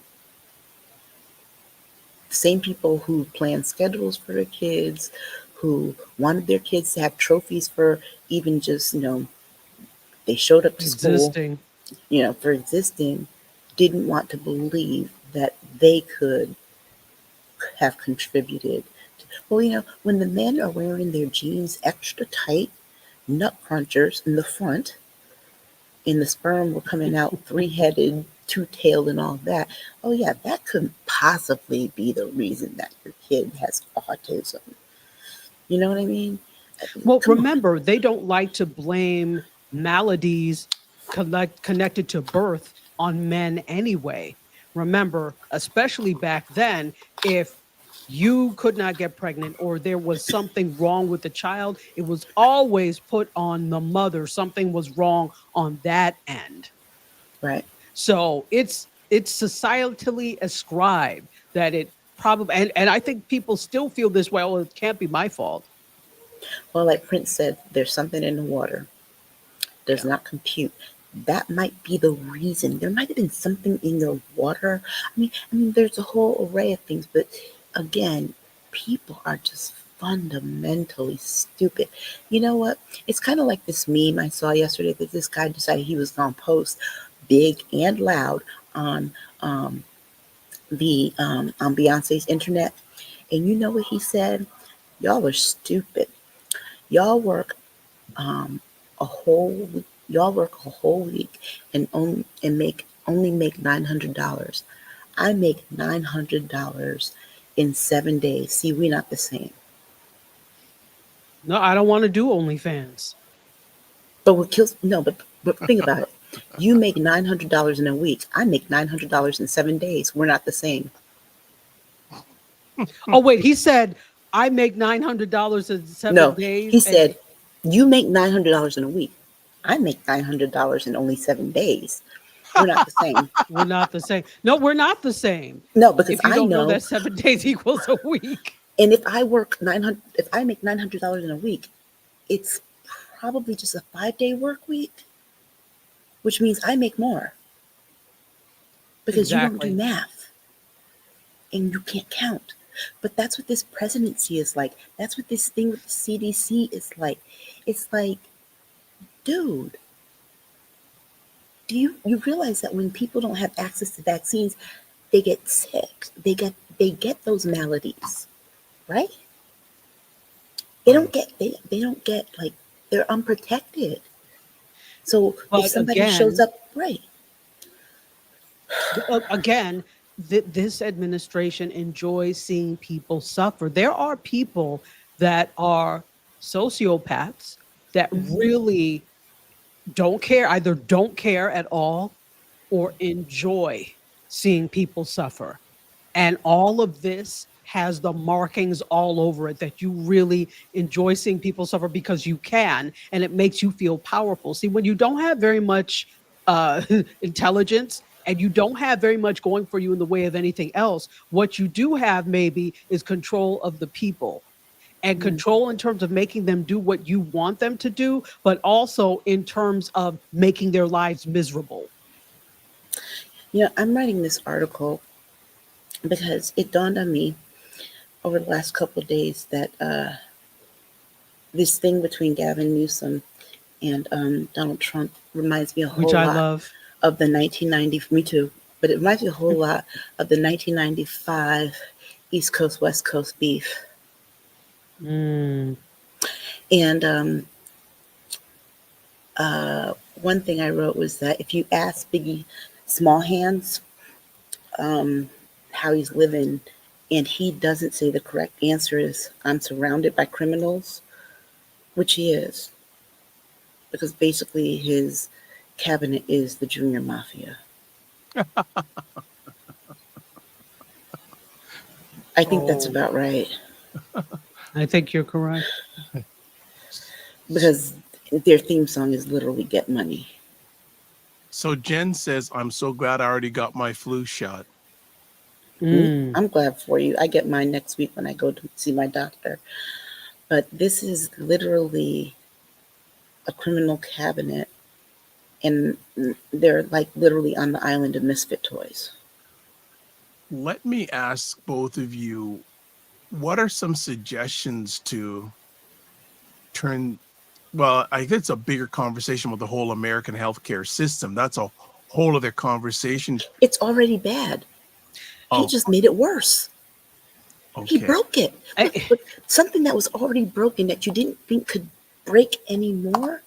The same people who planned schedules for their kids, who wanted their kids to have trophies for even just, they showed up to school, Existing. for existing, didn't want to believe that they could have contributed. Well, when the men are wearing their jeans extra tight, nut crunchers in the front, and the sperm were coming out three-headed, two-tailed, and all that. Oh yeah, that couldn't possibly be the reason that your kid has autism. You know what I mean? Well, Come on. remember, they don't like to blame maladies connected to birth on men anyway. Remember, especially back then, if you could not get pregnant or there was something wrong with the child, it was always put on the mother. Something was wrong on that end. Right. So it's societally ascribed that it probably, and I think people still feel this way. Well, it can't be my fault. Well, like Prince said, there's something in the water. Does Yeah. not compute. That might be the reason. There might have been something in your water. I mean, there's a whole array of things, but again, people are just fundamentally stupid. You know what? It's kind of like this meme I saw yesterday that this guy decided he was going to post big and loud on the on Beyonce's internet. And you know what he said? Y'all are stupid. Y'all work a whole y'all work a whole week and only make $900. I make $900 in 7 days. See, we're not the same. No, I don't want to do OnlyFans. But what kills no, but think about it. You make $900 in a week. I make $900 in 7 days. We're not the same. Oh wait, he said I make $900 in seven No, he days, and said you make $900 in a week. I make $900 in only 7 days. We're not the same. we're not the same. No, we're not the same. No, because If you I don't know know. that 7 days equals a week. And if I make $900 in a week, it's probably just a 5 day work week, which means I make more because you don't do Exactly. math and you can't count. But that's what this presidency is like. That's what this thing with the CDC is like. It's like, dude, do you realize that when people don't have access to vaccines, they get sick. They get those maladies, right? They don't get like they're unprotected. So if But somebody shows again, up, right, again, this administration enjoys seeing people suffer. There are people that are sociopaths that Mhm. really either don't care at all or enjoy seeing people suffer. And all of this has the markings all over it that you really enjoy seeing people suffer because you can, and it makes you feel powerful. See, when you don't have very much intelligence and you don't have very much going for you in the way of anything else, what you do have maybe is control of the people and Mhm. control in terms of making them do what you want them to do, but also in terms of making their lives miserable. I'm writing this article because it dawned on me over the last couple of days that this thing between Gavin Newsom and Donald Trump reminds me a Which whole I lot love. of the 1990. Me too, but it reminds me a whole lot of the 1995 East Coast West Coast beef. Mm. And one thing I wrote was that if you ask Biggie Small Hands how he's living, and he doesn't say the correct answer is I'm surrounded by criminals, which he is, because basically his cabinet is the junior mafia. I think that's Oh, about right, I think you're correct. because their theme song is literally "Get Money." So Jen says, I'm so glad I already got my flu shot. Mm. I'm glad for you. I get mine next week when I go to see my doctor. But this is literally a criminal cabinet, and they're like literally on the island of misfit toys. Let me ask both of you, what are some suggestions to turn, well, I think it's a bigger conversation with the whole American healthcare system. That's a whole other conversation. It's already bad. He Oh, just made it worse. He okay. broke it. I- But something that was already broken that you didn't think could break anymore,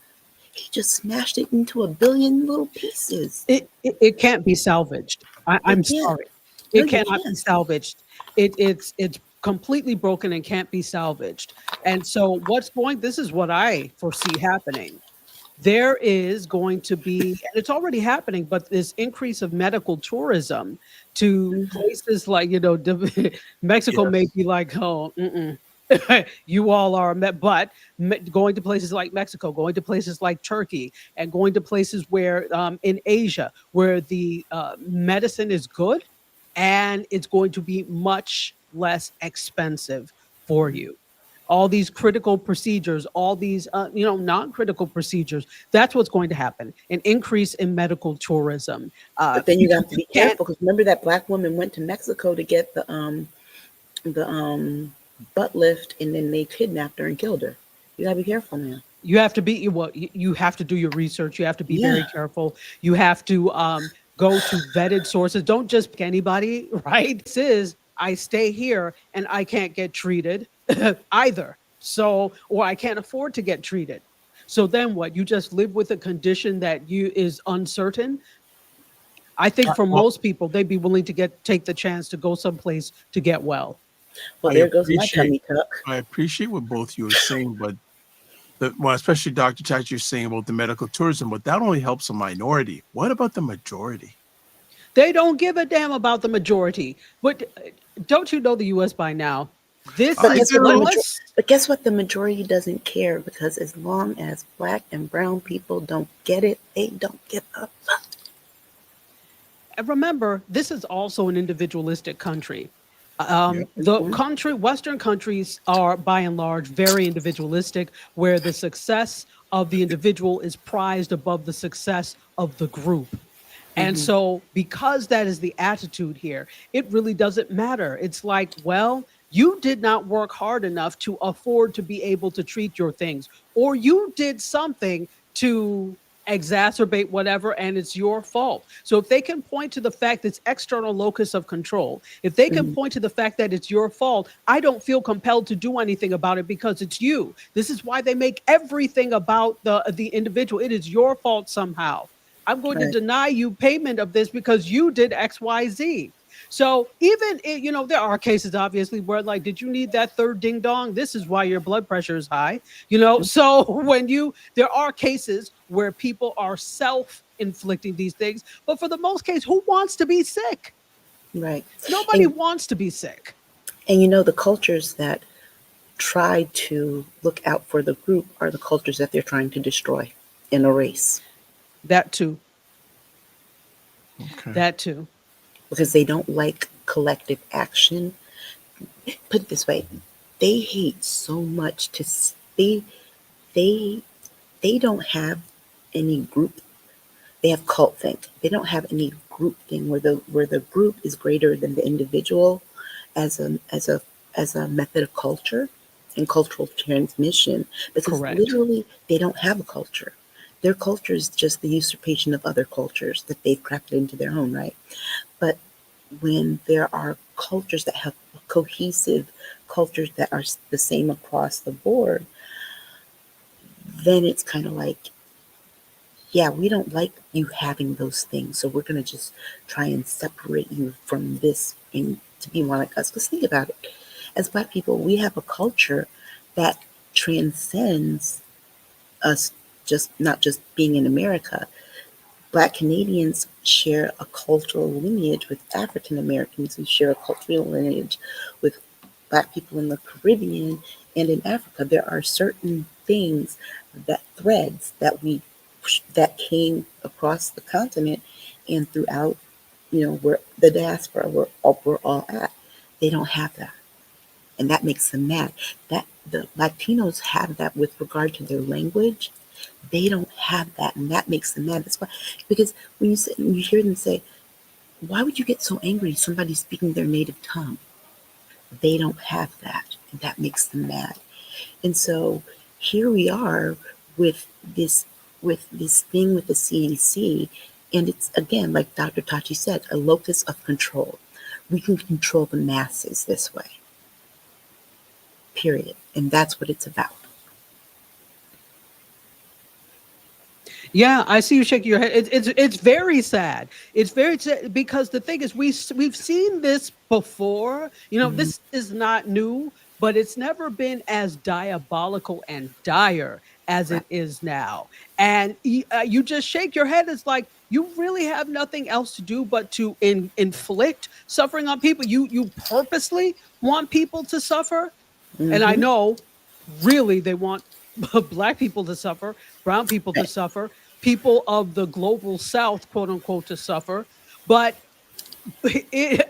he just smashed it into a billion little pieces. it can't be salvaged. It I'm can't. sorry. No, It you cannot be can't. salvaged. It's completely broken and can't be salvaged. And so this is what I foresee happening. There is going to be, and it's already happening, but this increase of medical tourism to Mhm. places like, Mexico may Yes. be like, oh, mm-mm. You all are, but going to places like Mexico, going to places like Turkey, and going to places where in Asia, where the medicine is good and it's going to be much less expensive for you. All these critical procedures, all these non-critical procedures. That's what's going to happen. An increase in medical tourism. But then you People have to be can't. careful because remember that black woman went to Mexico to get the butt lift, and then they kidnapped her and killed her. You gotta be careful now. You have to be well. You have to do your research. You have to be Yeah, very careful. You have to go to vetted sources. Don't just pick anybody. Right? This is I stay here and I can't get treated either. So, or I can't afford to get treated. So then what? You just live with a condition that you is uncertain. I think for Well, most people, they'd be willing to take the chance to go someplace to get well. well, I there goes my appreciate tummy tuck. I appreciate what both you are saying, but especially Dr. Tax, you're saying about the medical tourism, but that only helps a minority. What about the majority? They don't give a damn about the majority. But don't you know the U.S. by now? This But I is guess what the do. major- but guess what? The majority doesn't care, because as long as black and brown people don't get it, they don't give a fuck. and remember, this is also an individualistic country. Yep. Mhm. Western countries are by and large very individualistic, where the success of the individual is prized above the success of the group. And Mhm. so, because that is the attitude here, it really doesn't matter. It's like, well, you did not work hard enough to afford to be able to treat your things, or you did something to exacerbate whatever, and it's your fault. So, if they can point to the fact that it's external locus of control, if they can Mhm. point to the fact that it's your fault, I don't feel compelled to do anything about it because it's you. This is why they make everything about the individual. It is your fault somehow. I'm going to Right. deny you payment of this because you did XYZ. So even there are cases obviously where like, did you need that third ding dong? This is why your blood pressure is high. So there are cases where people are self-inflicting these things, but for the most case, who wants to be sick? Right. Nobody And wants to be sick. the cultures that try to look out for the group are the cultures that they're trying to destroy and erase, That too. Okay. That too. because they don't like collective action. Put it this way, they hate so much they they don't have any group. They have cult think. They don't have any group thing where the group is greater than the individual as a method of culture and cultural transmission, because Correct. literally they don't have a culture. Their culture is just the usurpation of other cultures that they've crafted into their own right. But when there are cultures that have cohesive cultures that are the same across the board, then it's kind of like, yeah, we don't like you having those things, so we're going to just try and separate you from this and to be one like us. Because think about it. As Black people, we have a culture that transcends us, just not just being in America. Black Canadians share a cultural lineage with African Americans who share a cultural lineage with Black people in the Caribbean and in Africa. There are certain things, that threads that came across the continent and throughout, where the diaspora, we're all at. They don't have that, and that makes them mad. That the Latinos have that with regard to their language. They don't have that, and that makes them mad. That's why, because when you hear them say, "Why would you get so angry? Somebody speaking their native tongue." They don't have that, and that makes them mad. And so here we are with this thing with the CDC, and it's again, like Dr. Tachi said, a locus of control. We can control the masses this way. Period. And that's what it's about. Yeah, I see you shaking your head. It's very sad. It's very sad because the thing is, we've seen this before. Mhm. This is not new, but it's never been as diabolical and dire as Right. it is now. And you just shake your head. It's like you really have nothing else to do but to inflict suffering on people. You purposely want people to suffer, and I Hmm. know really they want Black people to suffer, brown people to Right. suffer, people of the global South, quote unquote, to suffer. But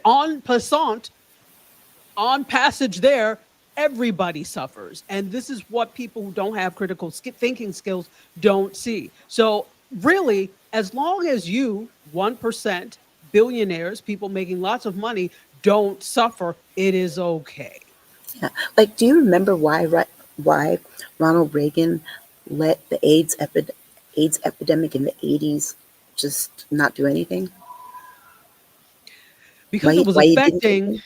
on passant, on passage there, everybody suffers. And this is what people who don't have critical thinking skills don't see. So, really, as long as you, 1%, billionaires, people making lots of money, don't suffer, it is okay. Yeah. Like, do you remember why Ronald Reagan let the AIDS epidemic in the 80s just not do anything? Because Why it was why he didn't take affecting it?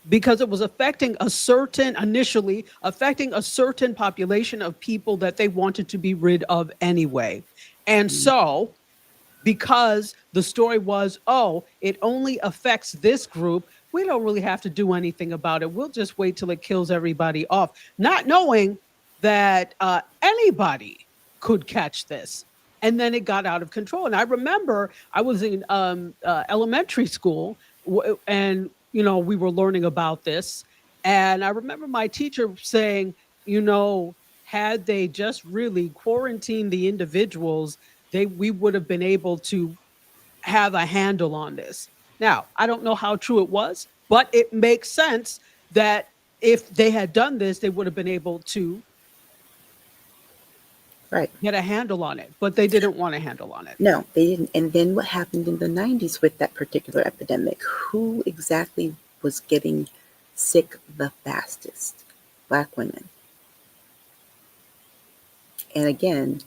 because it was affecting a certain initially affecting a certain population of people that they wanted to be rid of anyway. And Mm. so because the story was, oh, it only affects this group, we don't really have to do anything about it. We'll just wait till it kills everybody off, not knowing that anybody could catch this. And then it got out of control. And I remember I was in elementary school, and we were learning about this. And I remember my teacher saying, had they just really quarantined the individuals, we would have been able to have a handle on this. Now, I don't know how true it was, but it makes sense that if they had done this, they would have been able to Right. get a handle on it, but they didn't want a handle on it. No, they didn't. And then what happened in the 90s with that particular epidemic? Who exactly was getting sick the fastest? Black women. And again,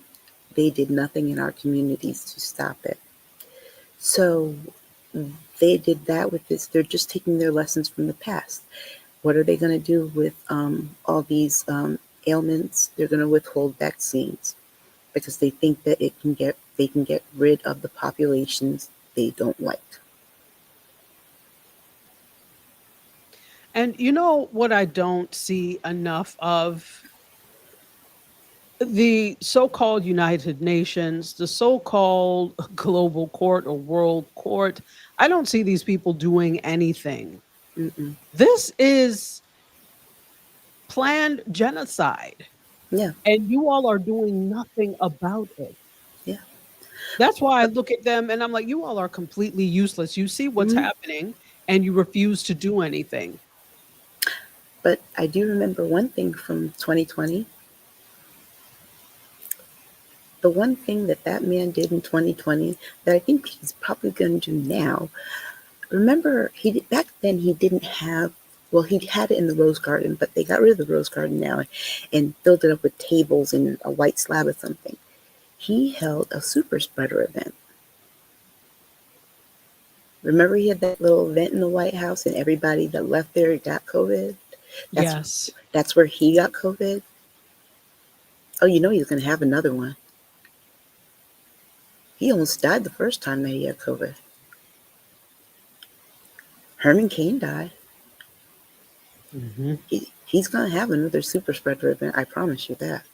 they did nothing in our communities to stop it. So they did that with this. They're just taking their lessons from the past. What are they going to do with all these ailments? They're going to withhold vaccines because they think that they can get rid of the populations they don't like. And you know what I don't see enough of? The so-called United Nations, the so-called global court or world court. I don't see these people doing anything. Mm-mm. This is planned genocide, Yeah, and you all are doing nothing about it. yeah. That's why I look at them and I'm like, you all are completely useless. You see what's Mhm. happening and you refuse to do anything. But I do remember one thing from 2020. The one thing that that man did in 2020 that I think he's probably going to do now. Remember, back then he didn't have. Well, he had it in the Rose Garden, but they got rid of the Rose Garden now and filled it up with tables and a white slab or something. He held a super spreader event. Remember, he had that little event in the White House, and everybody that left there got COVID. That's Yes. that's where he got COVID. Oh, you know he's going to have another one. He almost died the first time that he had COVID. Herman Cain died. Mhm. He's going to have another super spreader event. I promise you that.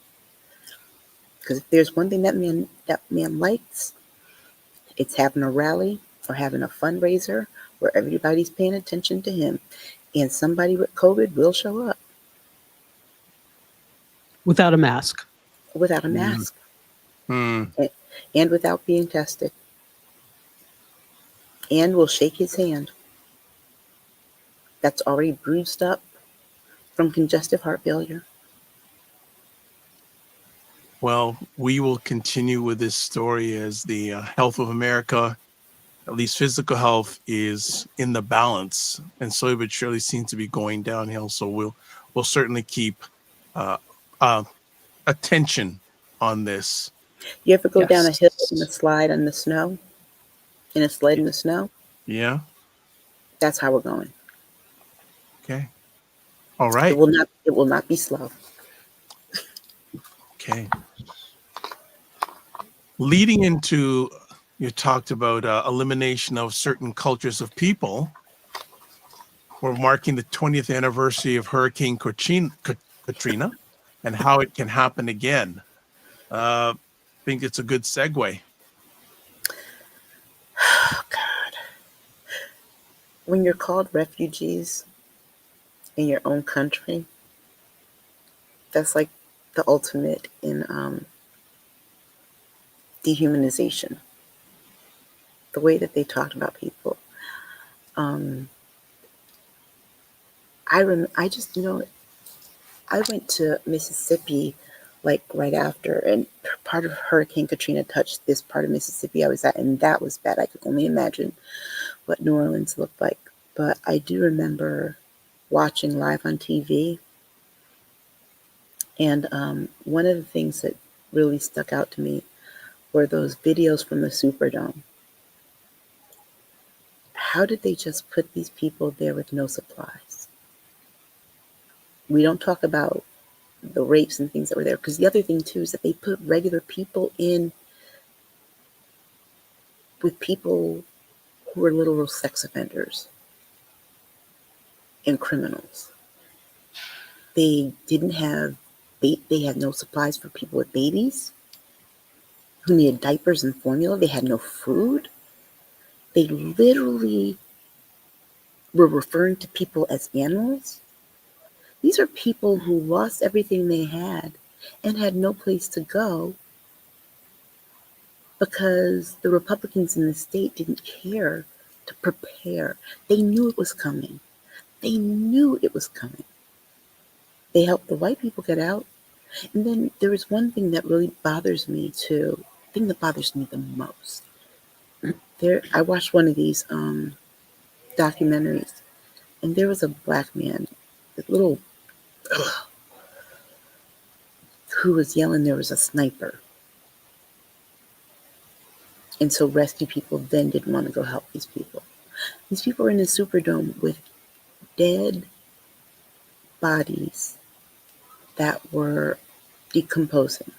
Because if there's one thing that man likes, it's having a rally or having a fundraiser where everybody's paying attention to him, and somebody with COVID will show up Without a mask. without a Mm. mask Mm. and without being tested, and will shake his hand. That's already bruised up from congestive heart failure. Well, we will continue with this story as the health of America, at least physical health, is in the balance, and slowly but surely seems to be going downhill. So we'll certainly keep uh, uh, attention on this. You ever go down a hill in a Yes. slide in the snow, in a sled in the snow? Yeah. That's how we're going. Okay. All It right. will not. It will not be slow. Okay. Leading into, you talked about elimination of certain cultures of people. We're marking the 20th anniversary of Hurricane Katrina and how it can happen again. I think it's a good segue. Oh God! When you're called refugees in your own country, that's like the ultimate in dehumanization. The way that they talked about people. Um, I just I went to Mississippi like right after, and part of Hurricane Katrina touched this part of Mississippi I was at, and that was bad. I could only imagine what New Orleans looked like. But I do remember watching live on TV, and one of the things that really stuck out to me were those videos from the Superdome. How did they just put these people there with no supplies? We don't talk about the rapes and things that were there, because the other thing too is that they put regular people in with people who were literal sex offenders and criminals. They didn't have they had no supplies for people with babies who needed diapers and formula. They had no food. They literally were referring to people as animals. These are people who lost everything they had and had no place to go because the Republicans in the state didn't care to prepare. They knew it was coming. They knew it was coming. They helped the white people get out. And then there is one thing that really bothers me too. The thing that bothers me the most. I watched one of these documentaries, and there was a black man, this little, who was yelling there was a sniper. And so rescue people then didn't want to go help these people. These people were in the Superdome with dead bodies that were decomposing.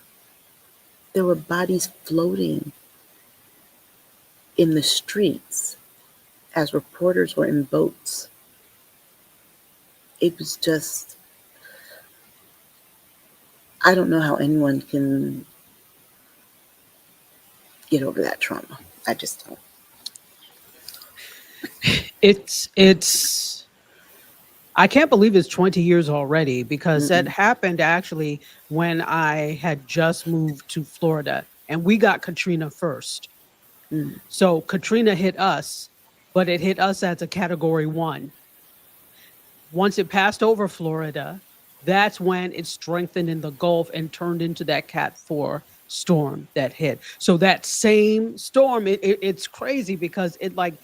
There were bodies floating in the streets as reporters were in boats it was just, I don't know how anyone can get over that trauma. I just don't. It's I can't believe it's 20 years already because that Mm-mm. happened actually when I had just moved to Florida and we got Katrina first. Mm. So Katrina hit us, but it hit us as a category 1. Once it passed over Florida, that's when it strengthened in the Gulf and turned into that Cat 4 storm that hit. So that same storm, it's crazy because it like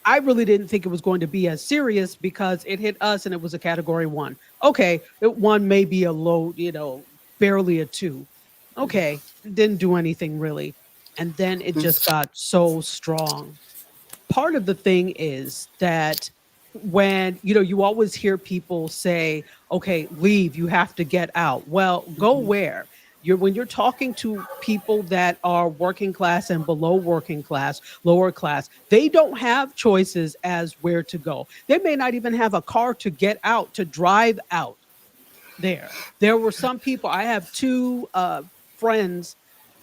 I really didn't think it was going to be as serious because it hit us and it was a category 1. Okay, one may be a low, barely a 2. Okay, it didn't do anything really. And then it just got so strong. Part of the thing is that when you always hear people say, okay, leave, you have to get out. Well, go Mhm. where? When you're talking to people that are working class and below working class, lower class, they don't have choices as where to go. They may not even have a car to get out, to drive out there. There were some people, I have two friends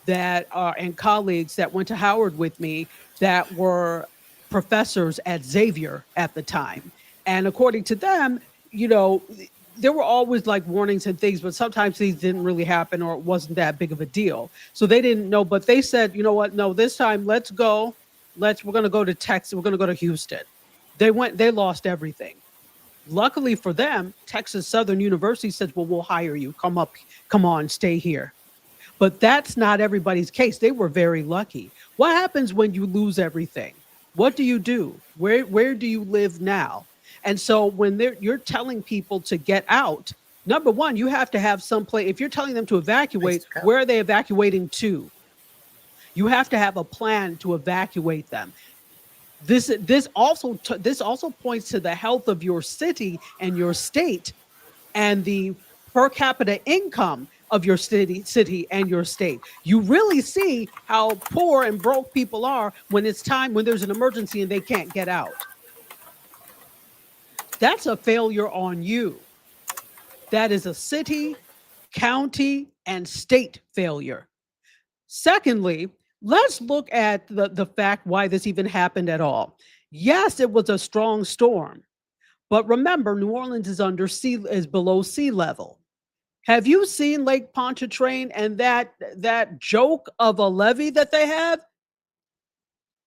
that are and colleagues that went to Howard with me that were professors at Xavier at the time. And according to them, you know, there were always like warnings and things, but sometimes these didn't really happen or it wasn't that big of a deal. So they didn't know, but they said, you know what? No, this time let's go. We're going to go to Texas. We're going to go to Houston. They lost everything. Luckily for them, Texas Southern University says, well, we'll hire you. Come on, stay here. But that's not everybody's case. They were very lucky. What happens when you lose everything? What do you do? Where do you live now? And so when you're telling people to get out, number one, you have to have some place. If you're telling them to Place evacuate, to go. where are they evacuating to? You have to have a plan to evacuate them. This also points to the health of your city and your state and the per capita income of your city and your state. You really see how poor and broke people are when it's time when there's an emergency and they can't get out. That's a failure on you. That is a city, county, and state failure. Secondly, let's look at the fact why this even happened at all. Yes, it was a strong storm, but remember, New Orleans is below sea level. Have you seen Lake Pontchartrain and that joke of a levee that they have?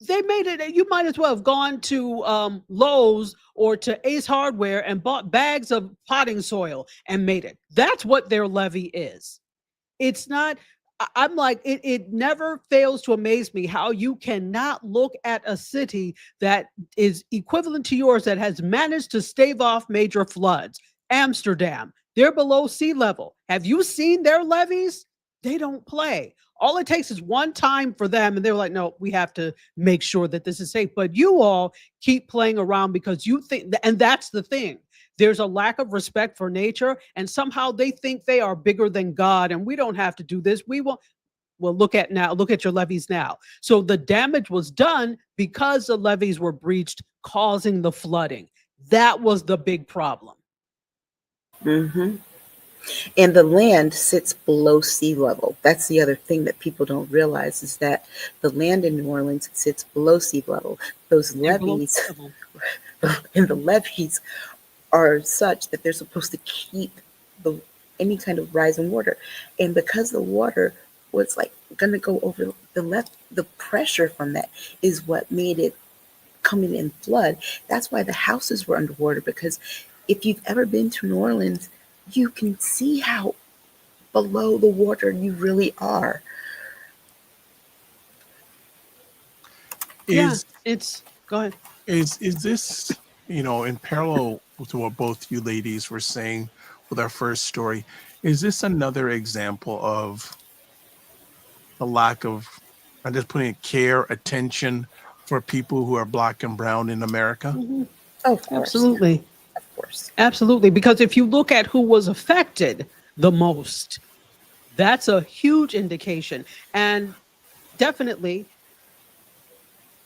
They made it. You might as well have gone to Lowe's or to Ace Hardware and bought bags of potting soil and made it. That's what their levee is. It's not. I'm like it never fails to amaze me how you cannot look at a city that is equivalent to yours that has managed to stave off major floods. Amsterdam, they're below sea level. Have you seen their levees? They don't play. All it takes is one time for them, and they're like, no, we have to make sure that this is safe. But you all keep playing around because you think, and that's the thing. There's a lack of respect for nature, and somehow they think they are bigger than God, and we don't have to do this. We will. Well, look at your levees now. So the damage was done because the levees were breached, causing the flooding. That was the big problem. Hmm. And the land sits below sea level. That's the other thing that people don't realize is that the land in New Orleans sits below sea level. Those They're below levees sea level. and the levees are such that they're supposed to keep the any kind of rise in water. And because the water was like gonna go over the pressure from that is what made it come in and flood. That's why the houses were underwater, because if you've ever been to New Orleans, you can see how below the water you really are. Yeah, Is it's go ahead. is this, in parallel to what both you ladies were saying with our first story, is this another example of the lack of, I'm just putting it, care, attention for people who are black and brown in America? Mhm. Oh, of course. Absolutely. Of course. Absolutely. Because if you look at who was affected the most, that's a huge indication. And definitely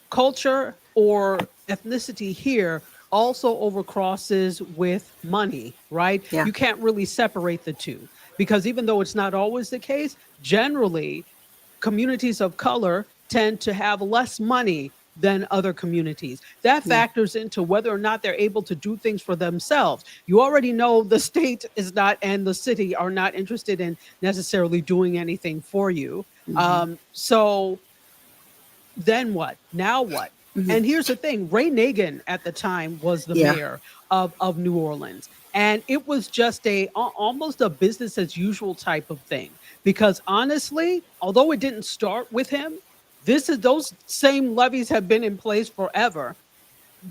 culture or ethnicity here also overcrosses with money, right? Yeah. You can't really separate the two because even though it's not always the case, generally communities of color tend to have less money than other communities. That Yeah. factors into whether or not they're able to do things for themselves. You already know the state is not and the city are not interested in necessarily doing anything for you. Hmm. So then what? Now what? Hmm. And here's the thing, Ray Nagin at the time was the Yeah. mayor of New Orleans. And it was just almost a business as usual type of thing. Because honestly, although it didn't start with him, those same levies have been in place forever.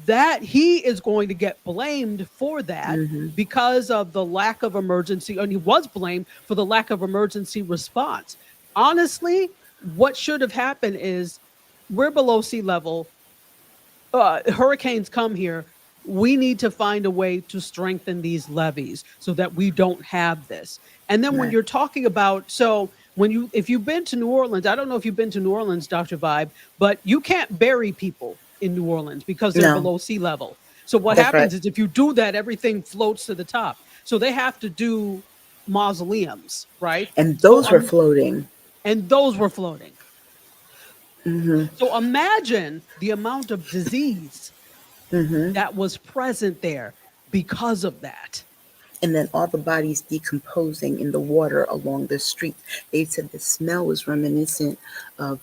That he is going to get blamed for that Hmm. because of the lack of emergency, and he was blamed for the lack of emergency response. Honestly, what should have happened is we're below sea level. Hurricanes come here. We need to find a way to strengthen these levees so that we don't have this. And then when Right. you're talking about, so if you've been to New Orleans, I don't know if you've been to New Orleans, Dr. Vibe, but you can't bury people in New Orleans because they're No, below sea level. So what that's right. happens is if you do that, everything floats to the top. So they have to do mausoleums, right? And So those were floating. and those were floating. Hmm. So imagine the amount of disease Hmm. that was present there because of that. And then all the bodies decomposing in the water along the street. They said the smell was reminiscent of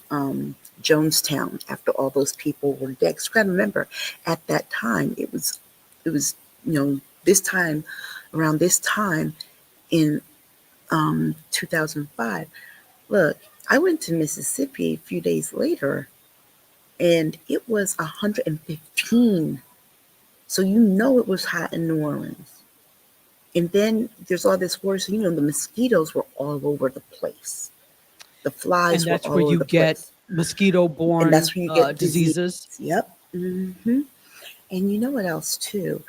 Jonestown after all those people were dead. 'Cause you gotta remember, at that time, it was this time, around this time in 2005. Look, I went to Mississippi a few days later, and it was 115. So it was hot in New Orleans. And then there's all this worse. The mosquitoes were all over the place. The And flies were that's where all over you the get place. mosquito And borne that's where you get disease. diseases. Yep. And you know what else, too?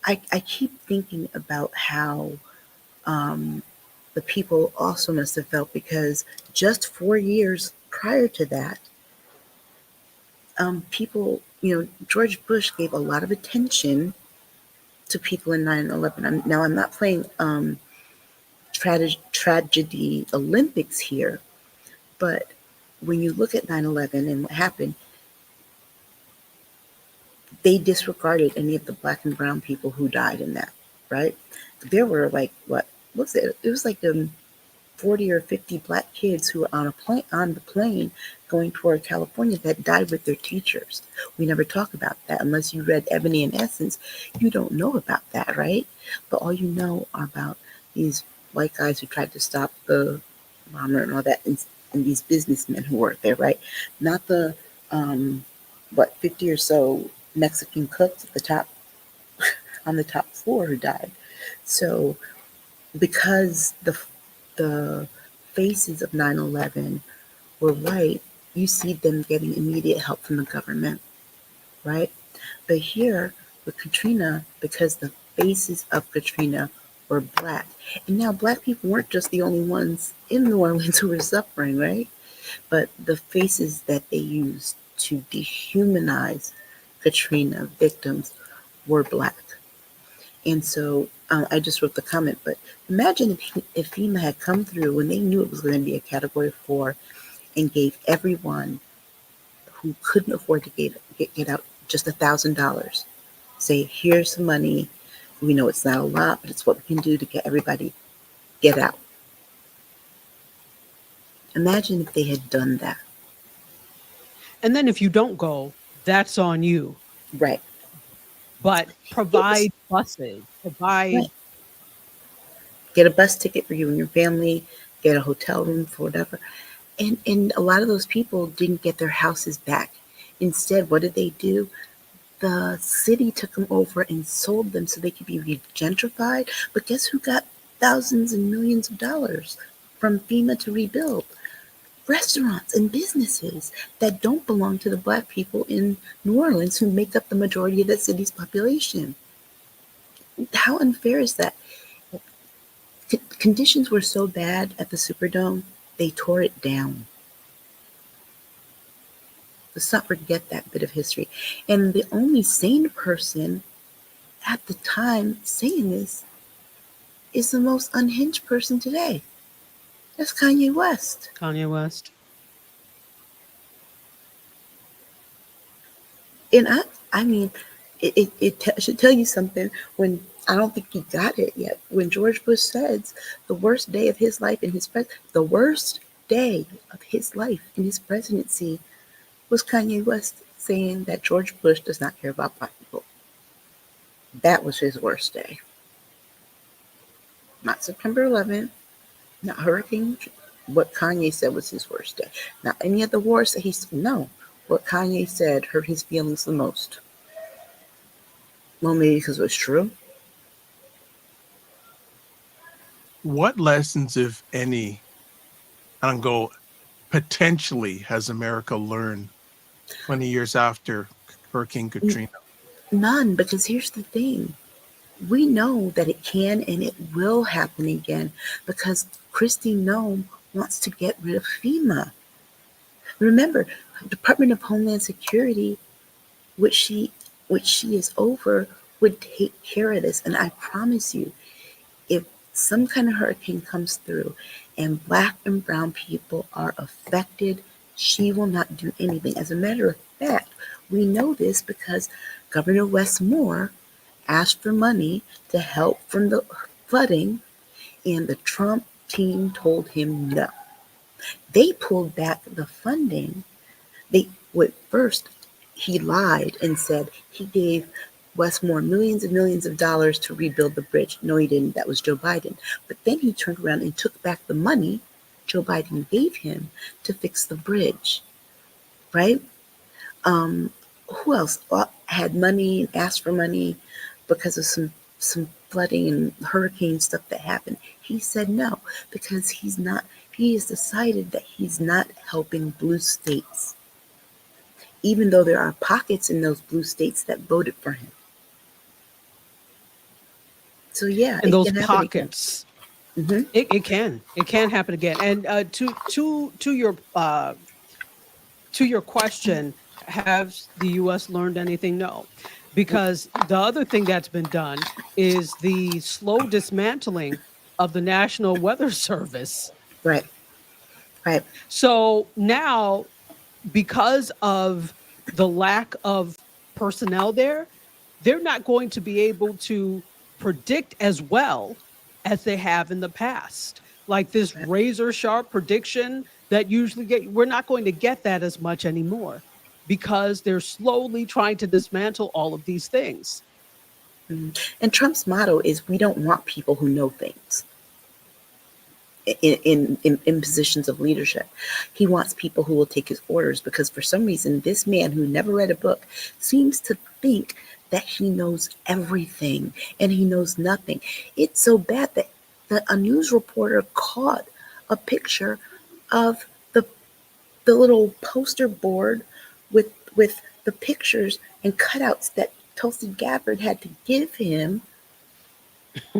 I keep thinking about how um, the people also must have felt because just 4 years prior to that, people, George Bush gave a lot of attention to people in 9/11. Now, I'm not playing tragedy Olympics here, but when you look at 9/11 and what happened, they disregarded any of the black and brown people who died in that, right? There were like, what was it? It was like 40 or 50 black kids who were on the plane going toward California that died with their teachers. We never talk about that unless you read Ebony and Essence. You don't know about that, right? But all you know are about these white guys who tried to stop the bomber and all that, and these businessmen who worked there, right? Not the 50 or so Mexican cooks at the top on the top floor who died. So because the faces of 9/11 were white, you see them getting immediate help from the government, right? But here with Katrina, because the faces of Katrina were black, and now black people weren't just the only ones in New Orleans who were suffering, right? But the faces that they used to dehumanize Katrina victims were black. And so I just wrote the comment, but imagine if FEMA had come through when they knew it was going to be a category 4 and gave everyone who couldn't afford to get out just $1,000. Say, here's some money. We know it's not a lot, but it's what we can do to get everybody get out. Imagine if they had done that. And then if you don't go, that's on you. Right. But It was provide buses, provide. right. Get a bus ticket for you and your family, get a hotel room for whatever. And a lot of those people didn't get their houses back. Instead, what did they do? The city took them over and sold them so they could be gentrified. But guess who got thousands and millions of dollars from FEMA to rebuild? Restaurants and businesses that don't belong to the black people in New Orleans who make up the majority of the city's population. How unfair is that? Conditions were so bad at the Superdome, they tore it down. Let's not forget that bit of history. And the only sane person at the time saying this is the most unhinged person today. That's Kanye West. Kanye West. And I mean, should tell you something. When I don't think he got it yet. When George Bush says the worst day of his life in his the worst day of his life in his presidency was Kanye West saying that George Bush does not care about black people. That was his worst day. Not September 11th, not Hurricane. What Kanye said was his worst day. Not any of the wars that no. What Kanye said hurt his feelings the most. Well, maybe because it was true. What lessons, if any, and go potentially has America learned 20 years after Hurricane Katrina? None, because here's the thing. We know that it can and it will happen again because Kristi Noem wants to get rid of FEMA. Remember, Department of Homeland Security, which she is over, would take care of this. And I promise you, if some kind of hurricane comes through and black and brown people are affected, she will not do anything. As a matter of fact, we know this because Governor Wes Moore asked for money to help from the flooding, and the Trump team told him no. They pulled back the funding. First, he lied and said he gave Wes Moore millions and millions of dollars to rebuild the bridge. No, he didn't. That was Joe Biden. But then he turned around and took back the money Joe Biden gave him to fix the bridge, right? Who else had money and asked for money because of some flooding and hurricane stuff that happened? He said no, because he has decided that he's not helping blue states, even though there are pockets in those blue states that voted for him. So yeah, And those can happen pockets, again. it can happen again. And to your question, has the U.S. learned anything? No, because the other thing that's been done is the slow dismantling of the National Weather Service. Right. So now, because of the lack of personnel there, they're not going to be able to predict as well as they have in the past. Like this razor sharp prediction that we're not going to get that as much anymore because they're slowly trying to dismantle all of these things. And Trump's motto is, we don't want people who know things in positions of leadership. He wants people who will take his orders, because for some reason, this man who never read a book seems to think that he knows everything and he knows nothing. It's so bad that a news reporter caught a picture of the little poster board with the pictures and cutouts that Tulsi Gabbard had to give him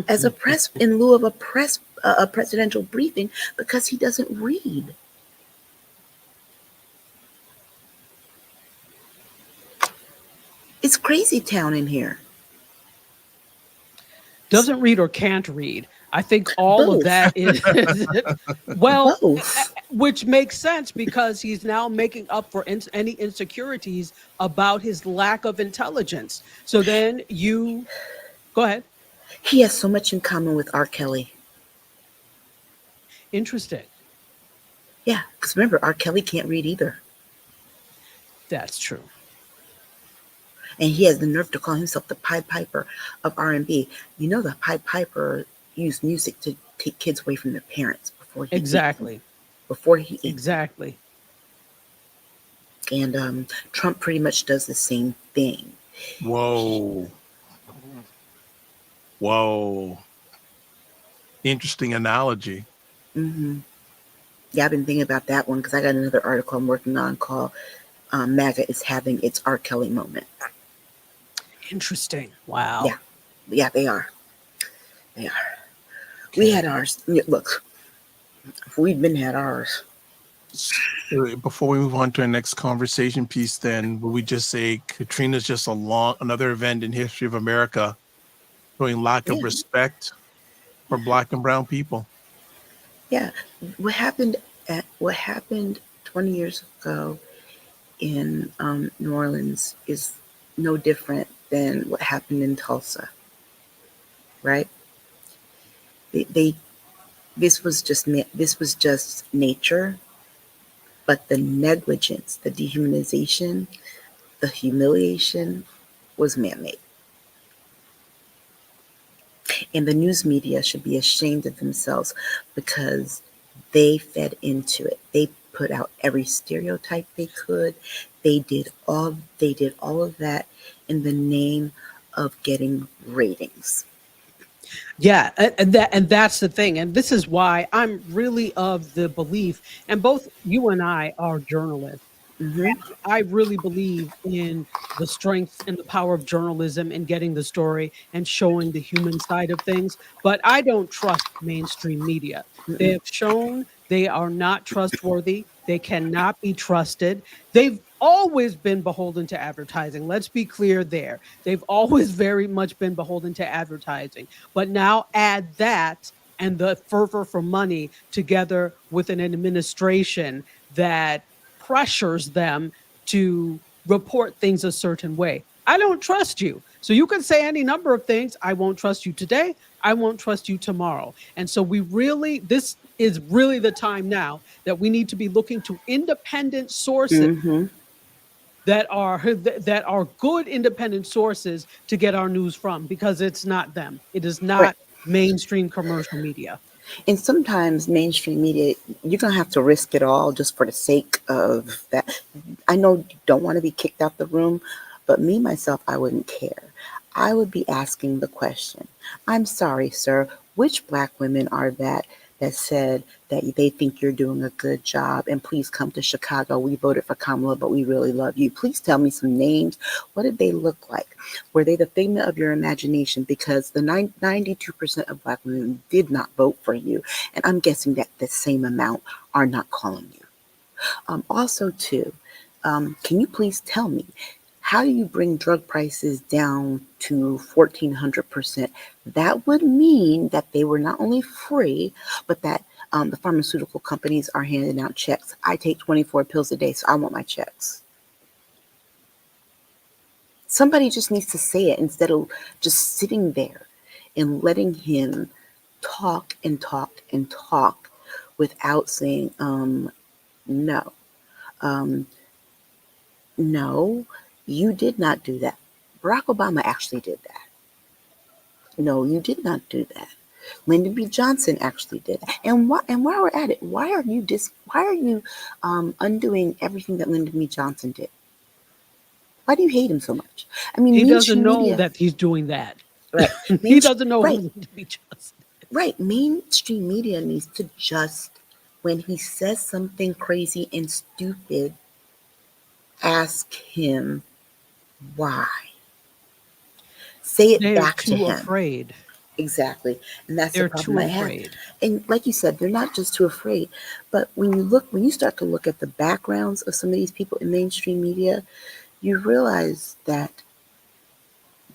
as in lieu of a presidential briefing, because he doesn't read. It's crazy town in here. Doesn't read or can't read. I think all Both. of that is well, Both. which makes sense because he's now making up for any insecurities about his lack of intelligence. So then go ahead. He has so much in common with R. Kelly. Interesting. Yeah, because remember, R. Kelly can't read either. That's true. And he has the nerve to call himself the Pied Piper of R&B. You know, the Pied Piper used music to take kids away from their parents before he Exactly. Exactly. And Trump pretty much does the same thing. Whoa. Interesting analogy. Mm-hmm. Yeah, I've been thinking about that one because I got another article I'm working on called MAGA is having its R. Kelly moment. Interesting. Wow. Yeah, they are. Okay. We had ours. Look, we've been had ours. Before we move on to our next conversation piece, then will we just say Katrina's just another event in history of America showing lack of Yeah. respect for Black and Brown people? Yeah. What happened 20 years ago in New Orleans is no different than what happened in Tulsa, right? They this was just nature, but the negligence, the dehumanization, the humiliation was man-made. And the news media should be ashamed of themselves because they fed into it. They put out every stereotype they could. They did all of that in the name of getting ratings. Yeah, and that's the thing. And this is why I'm really of the belief, and both you and I are journalists. Hmm. I really believe in the strength and the power of journalism and getting the story and showing the human side of things. But I don't trust mainstream media. They Mm-mm. have shown they are not trustworthy. They cannot be trusted. They've always been beholden to advertising. Let's be clear there. They've always very much been beholden to advertising. But now add that and the fervor for money together with an administration that pressures them to report things a certain way. I don't trust you. So you can say any number of things. I won't trust you today. I won't trust you tomorrow. And so this is really the time now that we need to be looking to independent sources Hmm. that are good independent sources to get our news from, because it's not them. It is Right. not mainstream commercial media. And sometimes mainstream media, you're going to have to risk it all just for the sake of that. I know you don't want to be kicked out the room, but me, myself, I wouldn't care. I would be asking the question, I'm sorry, sir, which Black women are that said that they think you're doing a good job, and please come to Chicago. We voted for Kamala, but we really love you. Please tell me some names. What did they look like? Were they the figment of your imagination? Because the 92% of Black women did not vote for you, and I'm guessing that the same amount are not calling you. Also, too, can you please tell me, how do you bring drug prices down to 1,400%? That would mean that they were not only free, but that the pharmaceutical companies are handing out checks. I take 24 pills a day, so I want my checks. Somebody just needs to say it instead of just sitting there and letting him talk and talk and talk without saying, no. Um, no, you did not do that. Barack Obama actually did that. No, you did not do that. Lyndon B. Johnson actually did that. And while we're at it, why are you undoing everything that Lyndon B. Johnson did? Why do you hate him so much? I mean, He doesn't mainstream know media, that he's doing that. right? He doesn't know Right, who to be just. right. Mainstream media needs to just, when he says something crazy and stupid, ask him why. Say it They're back to too him. afraid. Exactly. And that's the They're problem too I have. afraid. And like you said, they're not just too afraid, but when you start to look at the backgrounds of some of these people in mainstream media, you realize that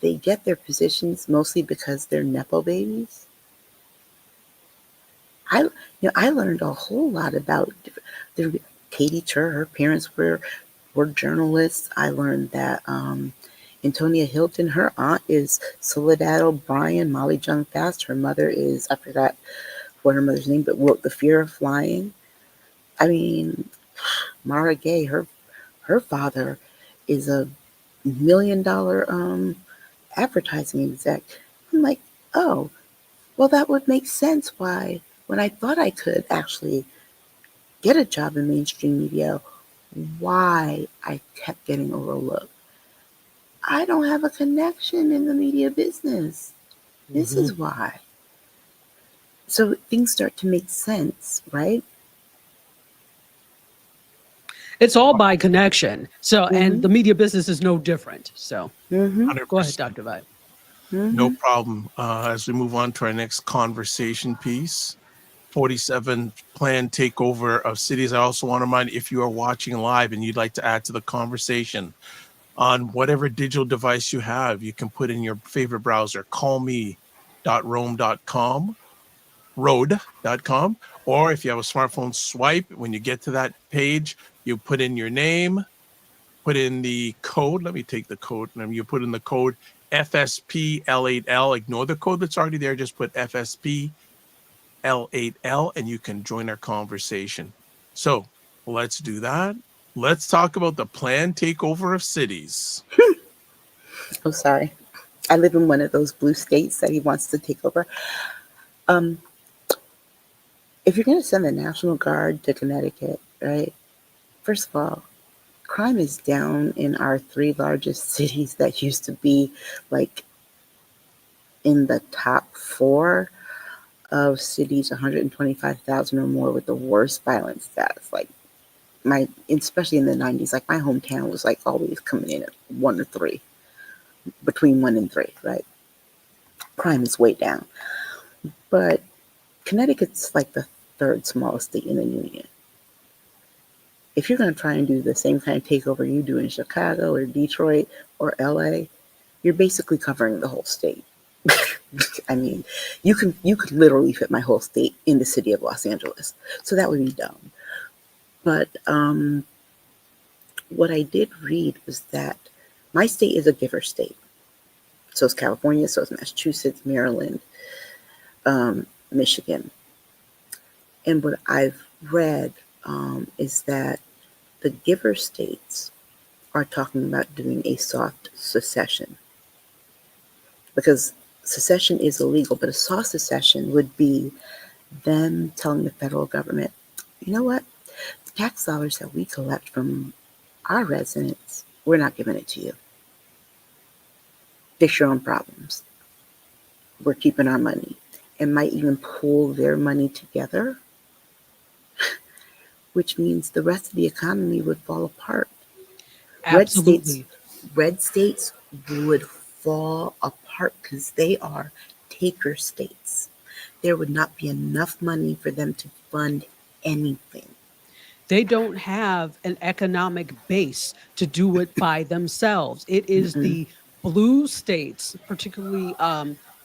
they get their positions mostly because they're Nepo babies. I learned a whole lot about Katie Tur. Her parents were journalists. I learned that Antonia Hilton, her aunt is Soledad O'Brien, Molly Jung Fast. Her mother is, I forgot what her mother's name, but wrote The Fear of Flying. I mean, Mara Gay, her father is a $1 million advertising exec. I'm like, oh, well, that would make sense why, when I thought I could actually get a job in mainstream media, why I kept getting overlooked. I don't have a connection in the media business. This Mhm. is why. So things start to make sense, right? It's all by connection. So, and Mm-hmm. the media business is no different. So, Mm-hmm. go ahead, 100%. Dr. Vibe. No Mm-hmm. problem. As we move on to our next conversation piece, 47 planned takeover of cities. I also want to remind, if you are watching live and you'd like to add to the conversation on whatever digital device you have, you can put in your favorite browser, callme.rome.com, road.com, or if you have a smartphone, swipe. When you get to that page, you put in your name, put in the code. Let me take the code. And you put in the code FSPL8L. Ignore the code that's already there. Just put FSPL8L and you can join our conversation. So let's do that. Let's talk about the planned takeover of cities. Oh, sorry. I live in one of those blue states that he wants to take over. If you're going to send the National Guard to Connecticut, right? First of all, crime is down in our three largest cities that used to be like in the top 4 of cities, 125,000 or more with the worst violence stats. Like especially in the 90s, like my hometown was like always coming in at 1 or 3, between 1 and 3, right? Crime is way down. But Connecticut's like the 3rd smallest state in the union. If you're going to try and do the same kind of takeover you do in Chicago or Detroit or LA, you're basically covering the whole state. I mean, you could literally fit my whole state in the city of Los Angeles. So that would be dumb. But what I did read was that my state is a giver state. So is California, so is Massachusetts, Maryland, Michigan. And what I've read is that the giver states are talking about doing a soft secession, because secession is illegal, but a soft secession would be them telling the federal government, you know what, the tax dollars that we collect from our residents, we're not giving it to you. Fix your own problems. We're keeping our money. And might even pool their money together, which means the rest of the economy would fall apart. Absolutely. Red states would fall apart because they are taker states. There would not be enough money for them to fund anything. They don't have an economic base to do it by themselves. It is the blue states, particularly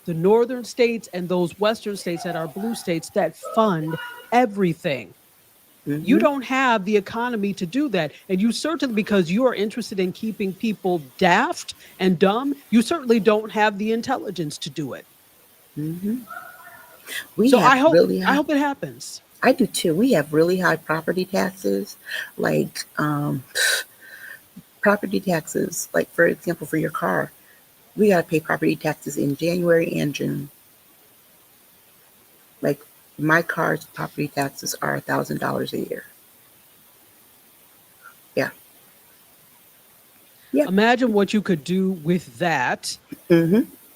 the northern states and those western states that are blue states, that fund everything. You don't have the economy to do that. And you certainly, because you are interested in keeping people daft and dumb, you certainly don't have the intelligence to do it. So I hope it happens. I do too. We have really high property taxes, like property taxes, like for example, for your car, we got to pay property taxes in January and June. Like my car's property taxes are $1,000 a year. Yeah. Imagine what you could do with that.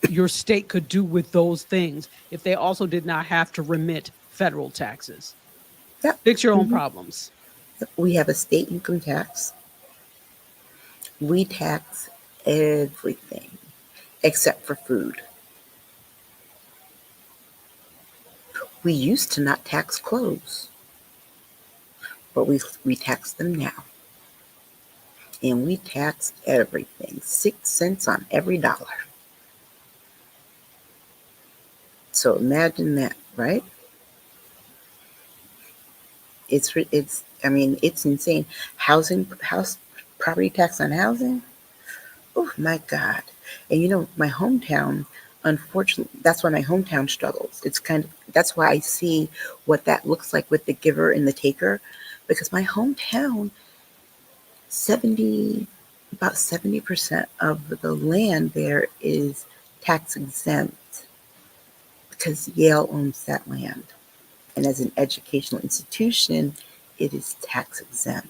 Your state could do with those things if they also did not have to remit federal taxes. Fix your own problems. We have a state income tax. We tax everything except for food. We used to not tax clothes, but we tax them now. And we tax everything, 6 cents on every dollar. So imagine that, right? It's insane. House property tax on housing. Oh my God. And you know, my hometown, unfortunately, that's why my hometown struggles. That's why I see what that looks like with the giver and the taker, because my hometown, about 70% of the land there is tax exempt because Yale owns that land. And as an educational institution, it is tax exempt.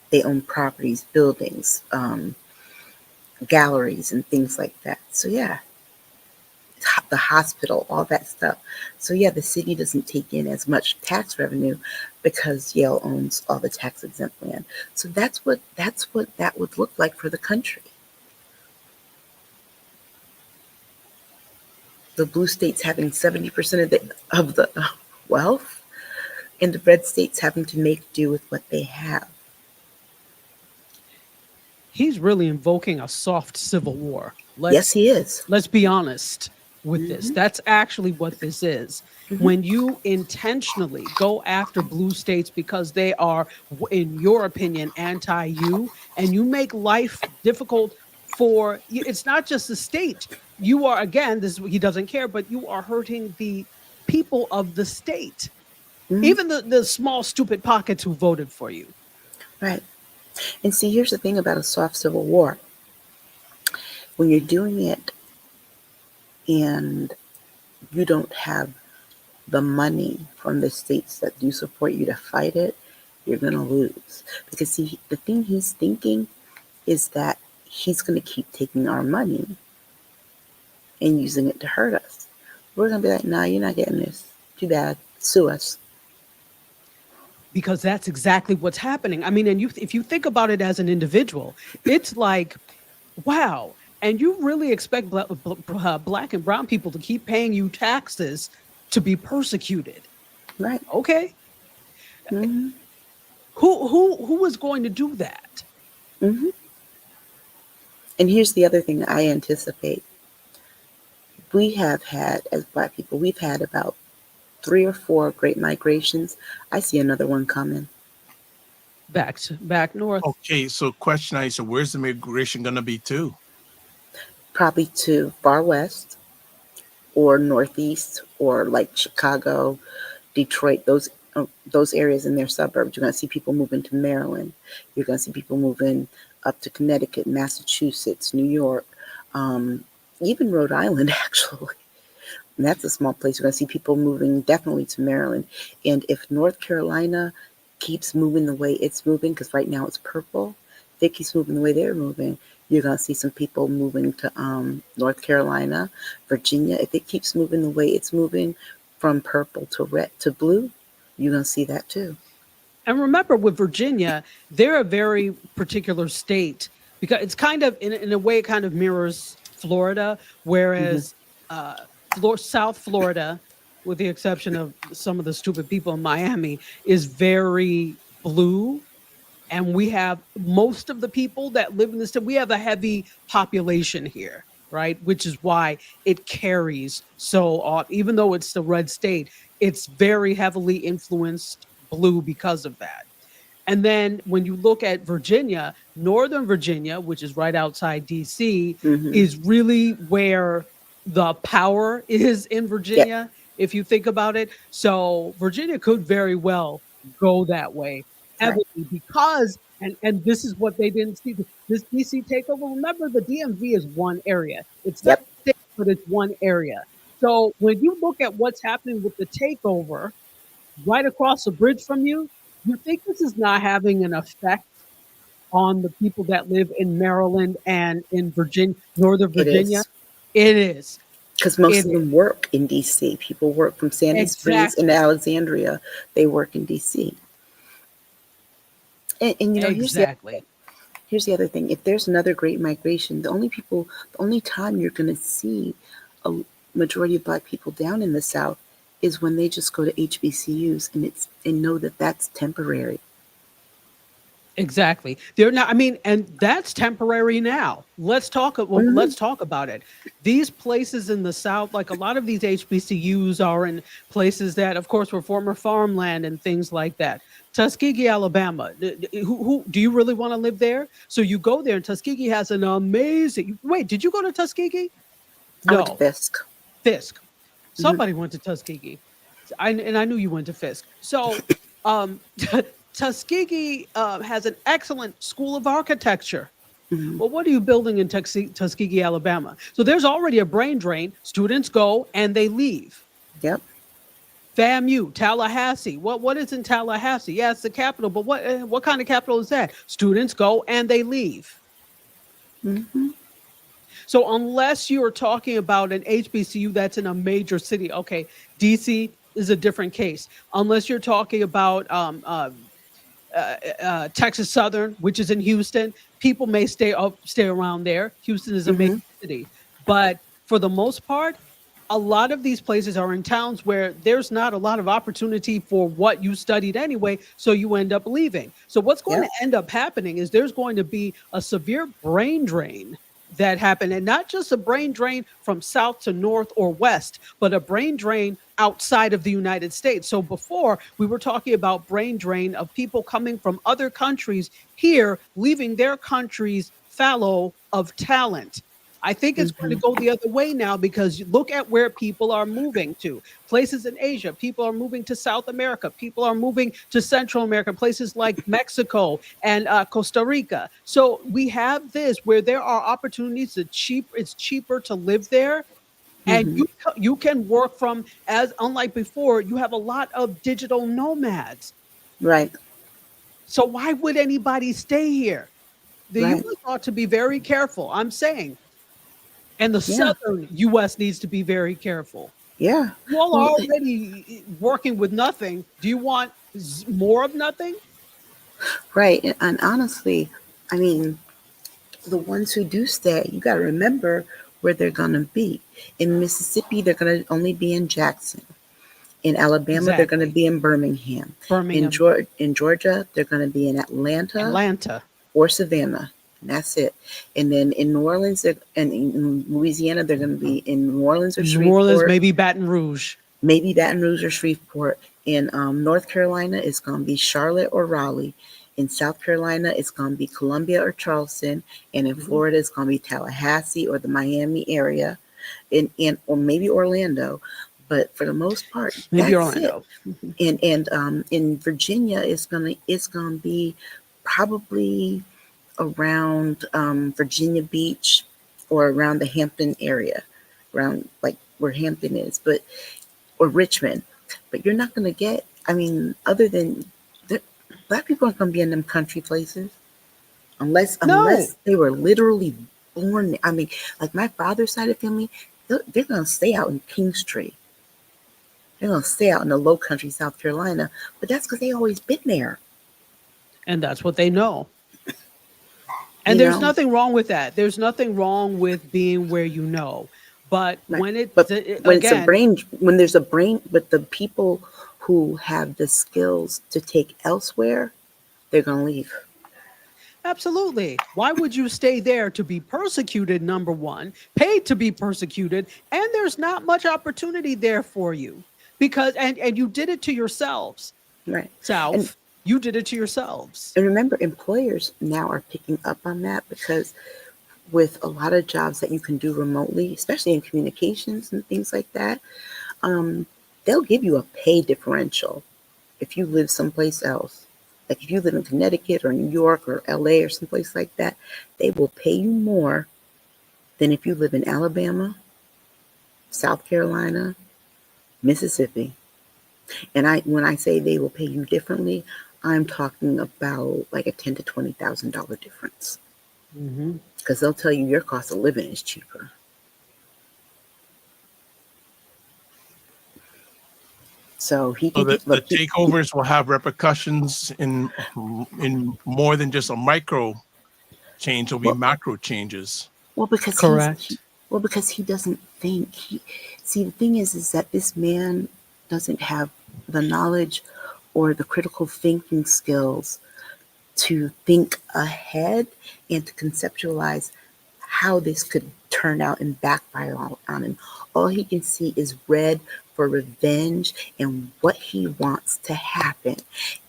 They own properties, buildings, galleries, and things like that. So yeah, the hospital, all that stuff. So yeah, the city doesn't take in as much tax revenue because Yale owns all the tax exempt land. So that's what that would look like for the country. The blue states having 70% of the wealth, and the red states having to make do with what they have. He's really invoking a soft civil war. Yes, he is. Let's be honest with this. Hmm. That's actually what this is. Hmm. When you intentionally go after blue states because they are, in your opinion, anti you, and you make life difficult for it's not just the state. You are, again, this he doesn't care, but you are hurting the people of the state, Hmm. even the small, stupid pockets who voted for you. Right. And see, here's the thing about a soft civil war. When you're doing it and you don't have the money from the states that do support you to fight it, you're going to lose. Because, see, the thing he's thinking is that he's going to keep taking our money and using it to hurt us. We're going to be like, nah, you're not getting this. Too bad. Sue us. Because that's exactly what's happening. I mean, and if you think about it as an individual, it's like, wow. And you really expect black and brown people to keep paying you taxes to be persecuted. Right. Okay. Mm-hmm. Who is going to do that? Mm-hmm. And here's the other thing I anticipate. We have had, as Black people, we've had about 3 or 4 great migrations. I see another one coming. Back north. Okay, so question, Aisha, where's the migration going to be to? Probably to far west or northeast or like Chicago, Detroit, those areas in their suburbs. You're going to see people moving to Maryland. You're going to see people moving up to Connecticut, Massachusetts, New York, even Rhode Island, actually. And that's a small place. You're going to see people moving definitely to Maryland. And if North Carolina keeps moving the way it's moving, because right now it's purple, if it keeps moving the way they're moving, you're going to see some people moving to North Carolina, Virginia. If it keeps moving the way it's moving from purple to red to blue, you're going to see that too. And remember, with Virginia, they're a very particular state because it's kind of, in a way, it kind of mirrors Florida, whereas South Florida, with the exception of some of the stupid people in Miami, is very blue. And we have most of the people that live in this state, we have a heavy population here, right? Which is why it carries so off. Even though it's the red state, it's very heavily influenced blue because of that. And then when you look at Virginia, Northern Virginia, which is right outside DC, Mm-hmm. is really where the power is in Virginia, if you think about it. So Virginia could very well go that way Right. heavily because, and this is what they didn't see, this DC takeover. Remember, the DMV is one area. It's not Yep. a state, but it's one area. So when you look at what's happening with the takeover right across the bridge from you, you think this is not having an effect on the people that live in Maryland and in Virginia, Northern It Virginia? is. It is. Because most It of is. them work in DC. People work from Sandy Springs into Exactly. Alexandria. They work in DC. And Exactly. here's the other thing. If there's another great migration, the only time you're going to see a majority of Black people down in the South is when they just go to HBCUs and know that that's temporary. Exactly. They're not, I mean, and that's temporary now. Let's talk about it. These places in the South, like a lot of these HBCUs are in places that, of course, were former farmland and things like that. Tuskegee, Alabama. Who do you really want to live there? So you go there, and Tuskegee has an amazing. Wait, did you go to Tuskegee? I went to No, Fisk. Fisk. Hmm. Somebody went to Tuskegee. And I knew you went to Fisk. So um, Tuskegee has an excellent school of architecture. Hmm. Well, what are you building in Tuskegee, Alabama? So there's already a brain drain. Students go and they leave. Yep. FAMU, Tallahassee. What is in Tallahassee? Yeah, it's the capital, but what kind of capital is that? Students go and they leave. Hmm. So unless you're talking about an HBCU that's in a major city, okay, DC is a different case. Unless you're talking about Texas Southern, which is in Houston, people may stay around there. Houston is a major Hmm. city, but for the most part, a lot of these places are in towns where there's not a lot of opportunity for what you studied anyway, so you end up leaving. So what's going to Yep. end up happening is there's going to be a severe brain drain that happened, and not just a brain drain from south to north or west, but a brain drain outside of the United States. So before we were talking about brain drain of people coming from other countries here, leaving their countries fallow of talent. I think it's going to Hmm. go the other way now because you look at where people are moving to. Places in Asia, people are moving to South America, people are moving to Central America, places like Mexico and Costa Rica. So we have this where there are opportunities to it's cheaper to live there, and Hmm. you can work from, as unlike before, you have a lot of digital nomads. Right. So why would anybody stay here? The Right. US ought to be very careful. I'm saying, and the Yeah. southern US needs to be very careful. Yeah. You all are Well, already working with nothing. Do you want more of nothing? right. And honestly, I mean, the ones who do stay, you got to remember where they're going to be. In Mississippi, they're going to only be in Jackson. In Alabama, they're going to Exactly. be in Birmingham. Birmingham, In Georgia, they're going to be in Atlanta Atlanta. or Savannah. And that's it. And then in New Orleans, and in Louisiana, they're going to be in New Orleans or New Orleans, Shreveport, maybe Baton Rouge. maybe Baton Rouge or Shreveport. In North Carolina, it's going to be Charlotte or Raleigh. In South Carolina, it's going to be Columbia or Charleston. And in Mhm. Florida, it's going to be Tallahassee or the Miami area, or maybe Orlando. But for the most part, Maybe that's it. Orlando. Mhm. And in Virginia, it's gonna be probably around Virginia Beach or around the Hampton area, around like where Hampton is, but or Richmond. But you're not gonna get. I mean, other than the, black people aren't gonna be in them country places No, unless they were literally born. I mean, like my father's side of the family, they're gonna stay out in Kingstree. They're gonna stay out in the Low Country, South Carolina, but that's because they always been there. and that's what they know. And You there's know, nothing wrong with that. There's nothing wrong with being where you know. But right? when But when it's a again, brain, when there's a brain, but the people who have the skills to take elsewhere, they're gonna leave. absolutely. Why would you stay there to be persecuted, number one, paid to be persecuted, and there's not much opportunity there for you? Because and you did it to yourselves, Right. And South. You did it to yourselves. and remember, employers now are picking up on that because with a lot of jobs that you can do remotely, especially in communications and things like that, um, they'll give you a pay differential if you live someplace else. Like if you live in Connecticut or New York or LA or someplace like that, they will pay you more than if you live in Alabama, South Carolina, Mississippi. And when I say they will pay you differently, I'm talking about like a ten to $20,000 difference Mhm. because they'll tell you your cost of living is cheaper. So he So can that get the look. takeovers will have repercussions in more than just a micro change. There'll be Well, macro changes. well, because Correct. because he doesn't think. See, the thing is that this man doesn't have the knowledge or the critical thinking skills to think ahead and to conceptualize how this could turn out and backfire on him. All he can see is red for revenge and what he wants to happen.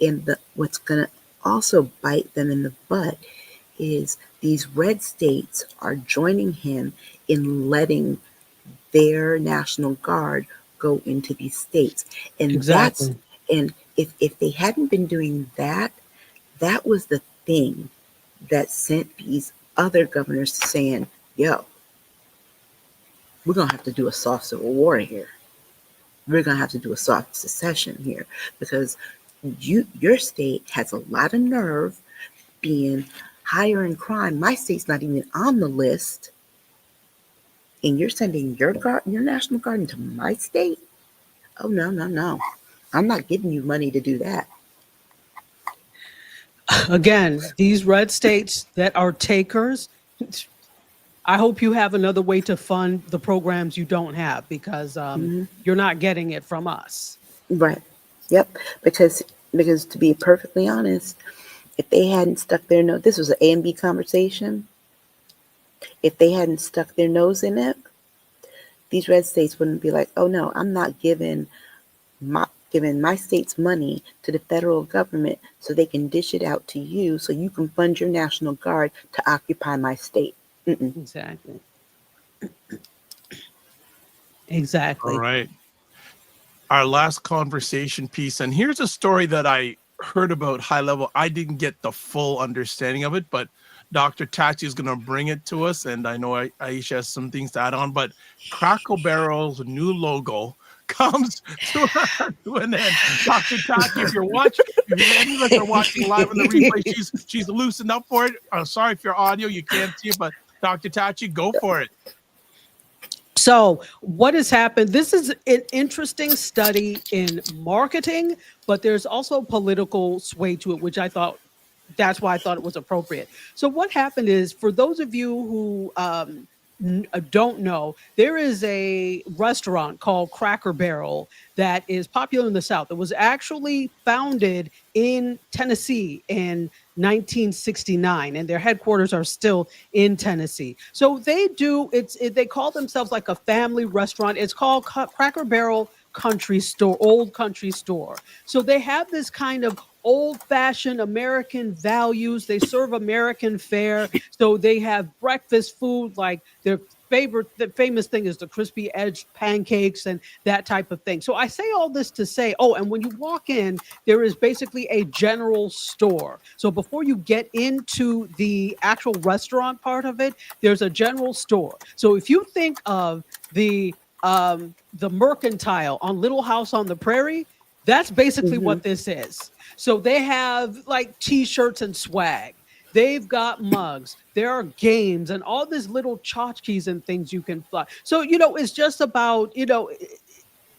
And what's going to also bite them in the butt is these red states are joining him in letting their National Guard go into these states. And that's Exactly. and if they hadn't been doing that, that was the thing that sent these other governors saying, yo, we're gonna have to do a soft civil war here. We're gonna have to do a soft secession here because your state has a lot of nerve being higher in crime. My state's not even on the list, and you're sending your National Guard into my state? Oh no, no, no. I'm not giving you money to do that. Again, these red states that are takers, I hope you have another way to fund the programs you don't have because Mhm. you're not getting it from us. Right. Yep. Because to be perfectly honest, if they hadn't stuck their nose, this was an A and B conversation. If they hadn't stuck their nose in it, these red states wouldn't be like, oh no, I'm not giving my state's money to the federal government so they can dish it out to you so you can fund your National Guard to occupy my state. Mm-mm. Exactly. All Exactly. right. Our last conversation piece. And here's a story that I heard about high level. I didn't get the full understanding of it, but Dr. Tachi is going to bring it to us. And I know Aisha has some things to add on, but Cracker Barrel's new logo comes to an end. Dr. Tachi, if any of us are watching live on the replay, she's loosened up for it. Sorry if your audio, you can't see it, but Dr. Tachi, go for it. So, what has happened? This is an interesting study in marketing, but there's also political sway to it, which I thought that's why I thought it was appropriate. So, what happened is for those of you who don't know, there is a restaurant called Cracker Barrel that is popular in the South. It was actually founded in Tennessee in 1969, and their headquarters are still in Tennessee. So they call themselves like a family restaurant. It's called Cracker Barrel Country Store, Old Country Store. So they have this kind of old-fashioned American values. They serve American fare. So they have breakfast food like their the famous thing is the crispy edged pancakes and that type of thing. So I say all this to say, oh, and when you walk in, there is basically a general store. So before you get into the actual restaurant part of it, there's a general store. So if you think of the Mercantile on Little House on the Prairie, that's basically Mhm. what this is. So they have like t-shirts and swag. They've got mugs. There are games and all these little tchotchkes and things you can fly. So, it's just about,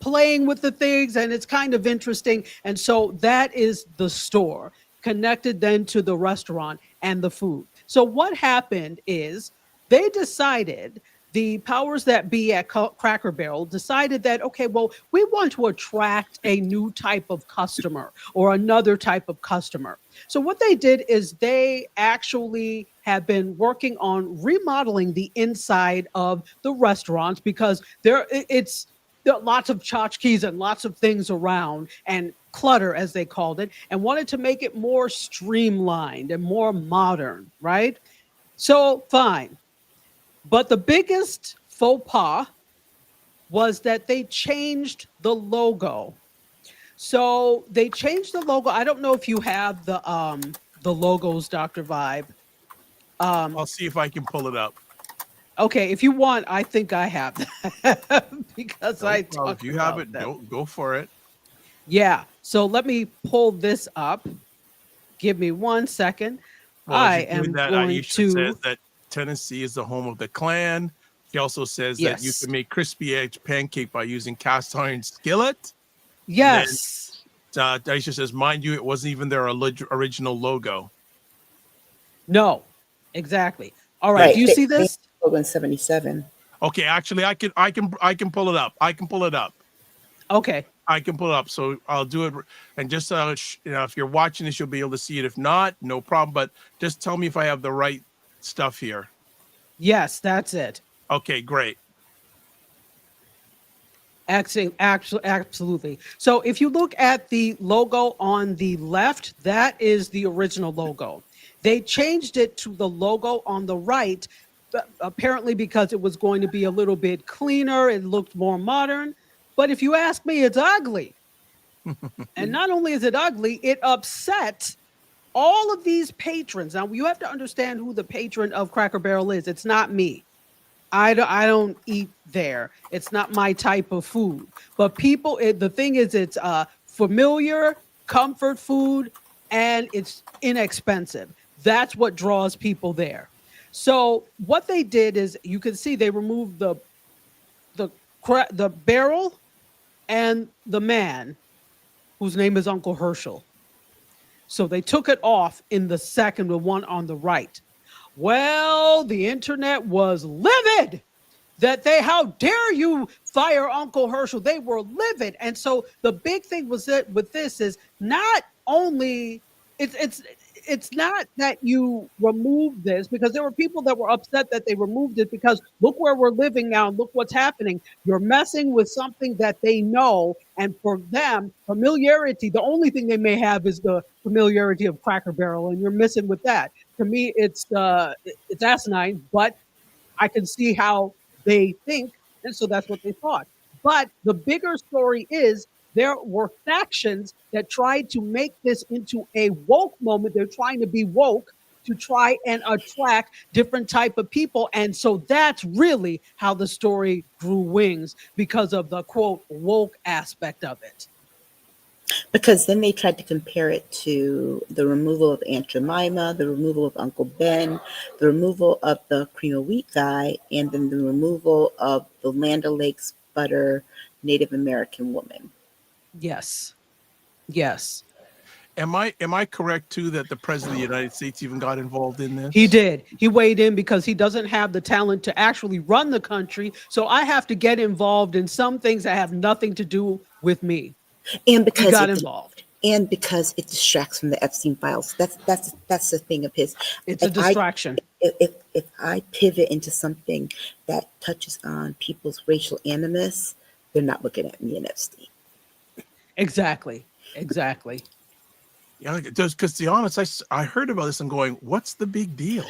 playing with the things and it's kind of interesting. And so that is the store connected then to the restaurant and the food. So what happened is they decided the powers that be at Cracker Barrel decided that, okay, well, we want to attract a new type of customer or another type of customer. So what they did is they actually have been working on remodeling the inside of the restaurants because there are lots of tchotchkes and lots of things around and clutter, as they called it, and wanted to make it more streamlined and more modern, right? So fine. But the biggest faux pas was that they changed the logo. So they changed the logo. I don't know if you have the logos, Dr. Vibe. I'll see if I can pull it up. Okay, if you want, I think I have that because I Well, if talked you have about it, them. go for it. Yeah. So let me pull this up. Give me 1 second. Well, as I you're doing am that, going Aisha says to, that Tennessee is the home of the Klan. She also says that you yes. can make crispy egg pancake by using cast iron skillet. And then Yes. Aisha says, mind you, it wasn't even their original logo. No, exactly. All right. They, Do Right. you see They this? logo in 77. okay, actually, I can pull it up. I can pull it up. Okay. I can pull it up. So I'll do it. And just if you're watching this, you'll be able to see it. If not, no problem. But just tell me if I have the right stuff here. Yes, that's it. Okay, great. Absolutely. So if you look at the logo on the left, that is the original logo. They changed it to the logo on the right, apparently because it was going to be a little bit cleaner. It looked more modern. But if you ask me, it's ugly. And not only is it ugly, it upset all of these patrons. Now, you have to understand who the patron of Cracker Barrel is. It's not me. I don't eat there. It's not my type of food. But the thing is, it's familiar, comfort food, and it's inexpensive. That's what draws people there. So what they did is, you can see they removed the barrel and the man whose name is Uncle Herschel. So they took it off in the second, the one on the right. Well, the internet was livid that how dare you fire Uncle Herschel? They were livid. And so the big thing was that with this is not only it's not that you remove this, because there were people that were upset that they removed it, because look where we're living now, look what's happening. You're messing with something that they know, and for them, familiarity, the only thing they may have is the familiarity of Cracker Barrel, and you're missing with that. To me, it's asinine, but I can see how they think, and so that's what they thought. But the bigger story is there were factions that tried to make this into a woke moment. They're trying to be woke to try and attract different type of people. And so that's really how the story grew wings, because of the quote woke aspect of it. Because then they tried to compare it to the removal of Aunt Jemima, the removal of Uncle Ben, the removal of the cream of wheat guy, and then the removal of the Land O'Lakes butter Native American woman. Yes. Yes. Am I correct too that the president of the United States even got involved in this? He did. He weighed in because he doesn't have the talent to actually run the country. So I have to get involved in some things that have nothing to do with me. And because he got involved. And because it distracts from the Epstein files. That's the thing of his. It's a distraction. If I pivot into something that touches on people's racial animus, they're not looking at me and Epstein. Exactly. Yeah, because to be honest, I heard about this and going, what's the big deal?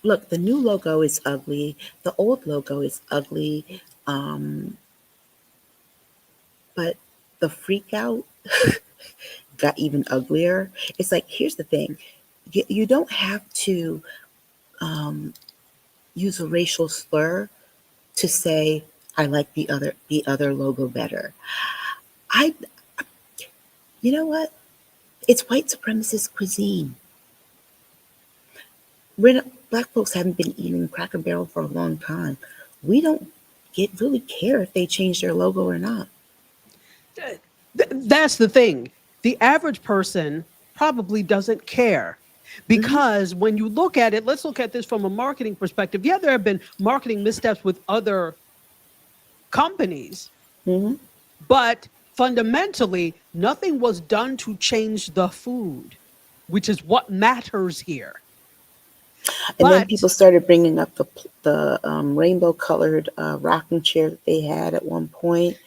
Look, the new logo is ugly. The old logo is ugly. But the freak out got even uglier. It's like, here's the thing. You don't have to use a racial slur to say, I like the other logo better. You know what? It's white supremacist cuisine. Black folks haven't been eating Cracker Barrel for a long time. We don't really care if they change their logo or not. That's the thing. The average person probably doesn't care, because when you look at it, let's look at this from a marketing perspective. Yeah, there have been marketing missteps with other companies, but fundamentally, nothing was done to change the food, which is what matters here. And then people started bringing up the rainbow-colored rocking chair that they had at one point.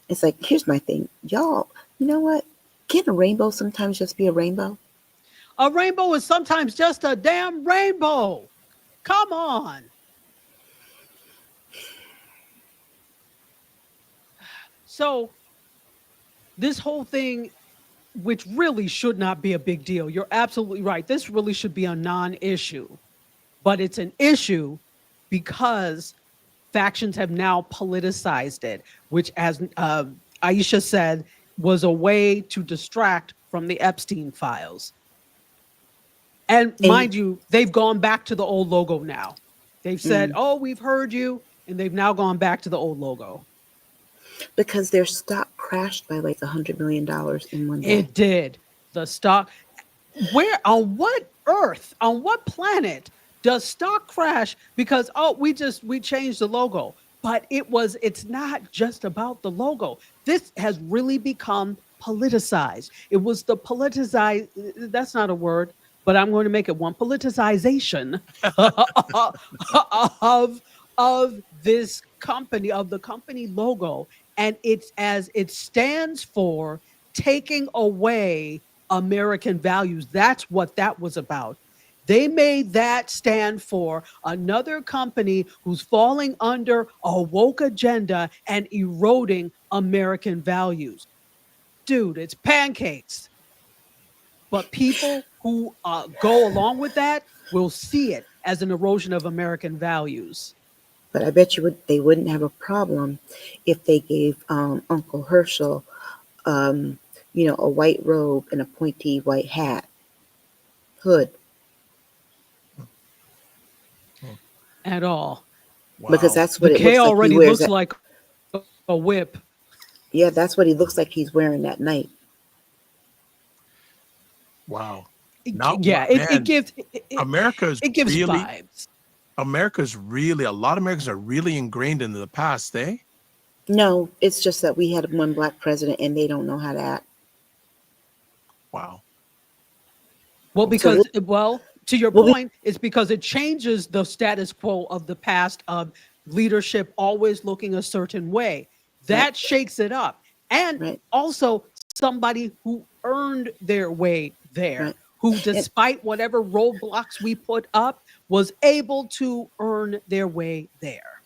It's like, here's my thing. Y'all, you know what? Can't a rainbow sometimes just be a rainbow? A rainbow is sometimes just a damn rainbow. Come on. So this whole thing, which really should not be a big deal. You're absolutely right. This really should be a non-issue, but it's an issue because factions have now politicized it, which, as Aisha said, was a way to distract from the Epstein files. And mind you, they've gone back to the old logo now. They've said, oh, we've heard you. And they've now gone back to the old logo. Because their stock crashed by like $100 million in one day. It did. The stock. Where, on what earth, on what planet does stock crash because, we changed the logo? But it's not just about the logo. This has really become politicized. It was the politicized, that's not a word, but I'm going to make it one, politicization of this company, of the company logo. And it's as it stands for taking away American values. That's what that was about. They made that stand for another company who's falling under a woke agenda and eroding American values. Dude, it's pancakes. But people who go along with that will see it as an erosion of American values. But I bet they wouldn't have a problem if they gave Uncle Herschel, a white robe and a pointy white hat, hood. At all. Wow. Because that's what the it K looks like. already looks like a whip. Yeah, that's what he looks like he's wearing that night. Wow. Not Yeah, what, man. America's it gives really, vibes. a lot of Americans are really ingrained into the past, eh? No, it's just that we had one black president and they don't know how to act. Wow. Well, So because to your we'll be point, it's because it changes the status quo of the past of leadership always looking a certain way. right, That shakes it up. And right, also somebody who earned their way there, right. who, And despite whatever roadblocks we put up, was able to earn their way there.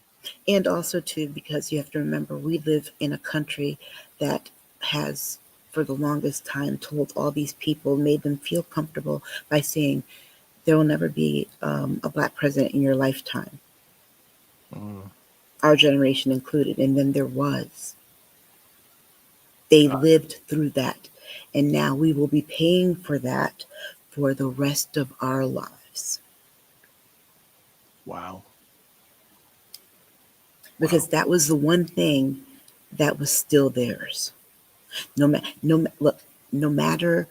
and also too, because you have to remember we live in a country that has for the longest time told all these people, made them feel comfortable by saying there will never be a black president in your lifetime, Mm. our generation included. And then there was. They lived through that. And now we will be paying for that for the rest of our lives. Wow. Because that was the one thing that was still theirs. Look, no matter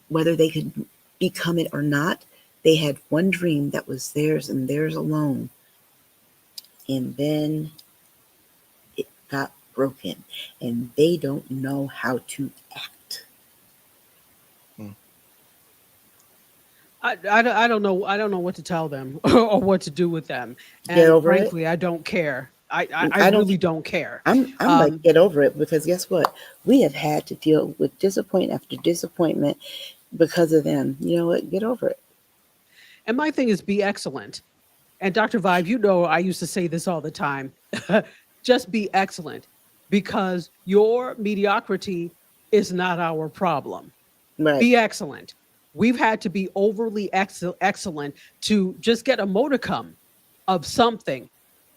whether they could become it or not, they had one dream that was theirs and theirs alone. And then it got broken, and they don't know how to act. Mm. I don't know. I don't know what to tell them or what to do with them. Get And over it. frankly, I don't care. I I don't. really don't care. I'm like, Um, get over it, because guess what? We have had to deal with disappointment after disappointment because of them. You know what? Get over it. and my thing is be excellent. And Dr. Vibe, you know, I used to say this all the time. Just be excellent, because your mediocrity is not our problem. Right. Be excellent. We've had to be overly excellent to just get a modicum of something,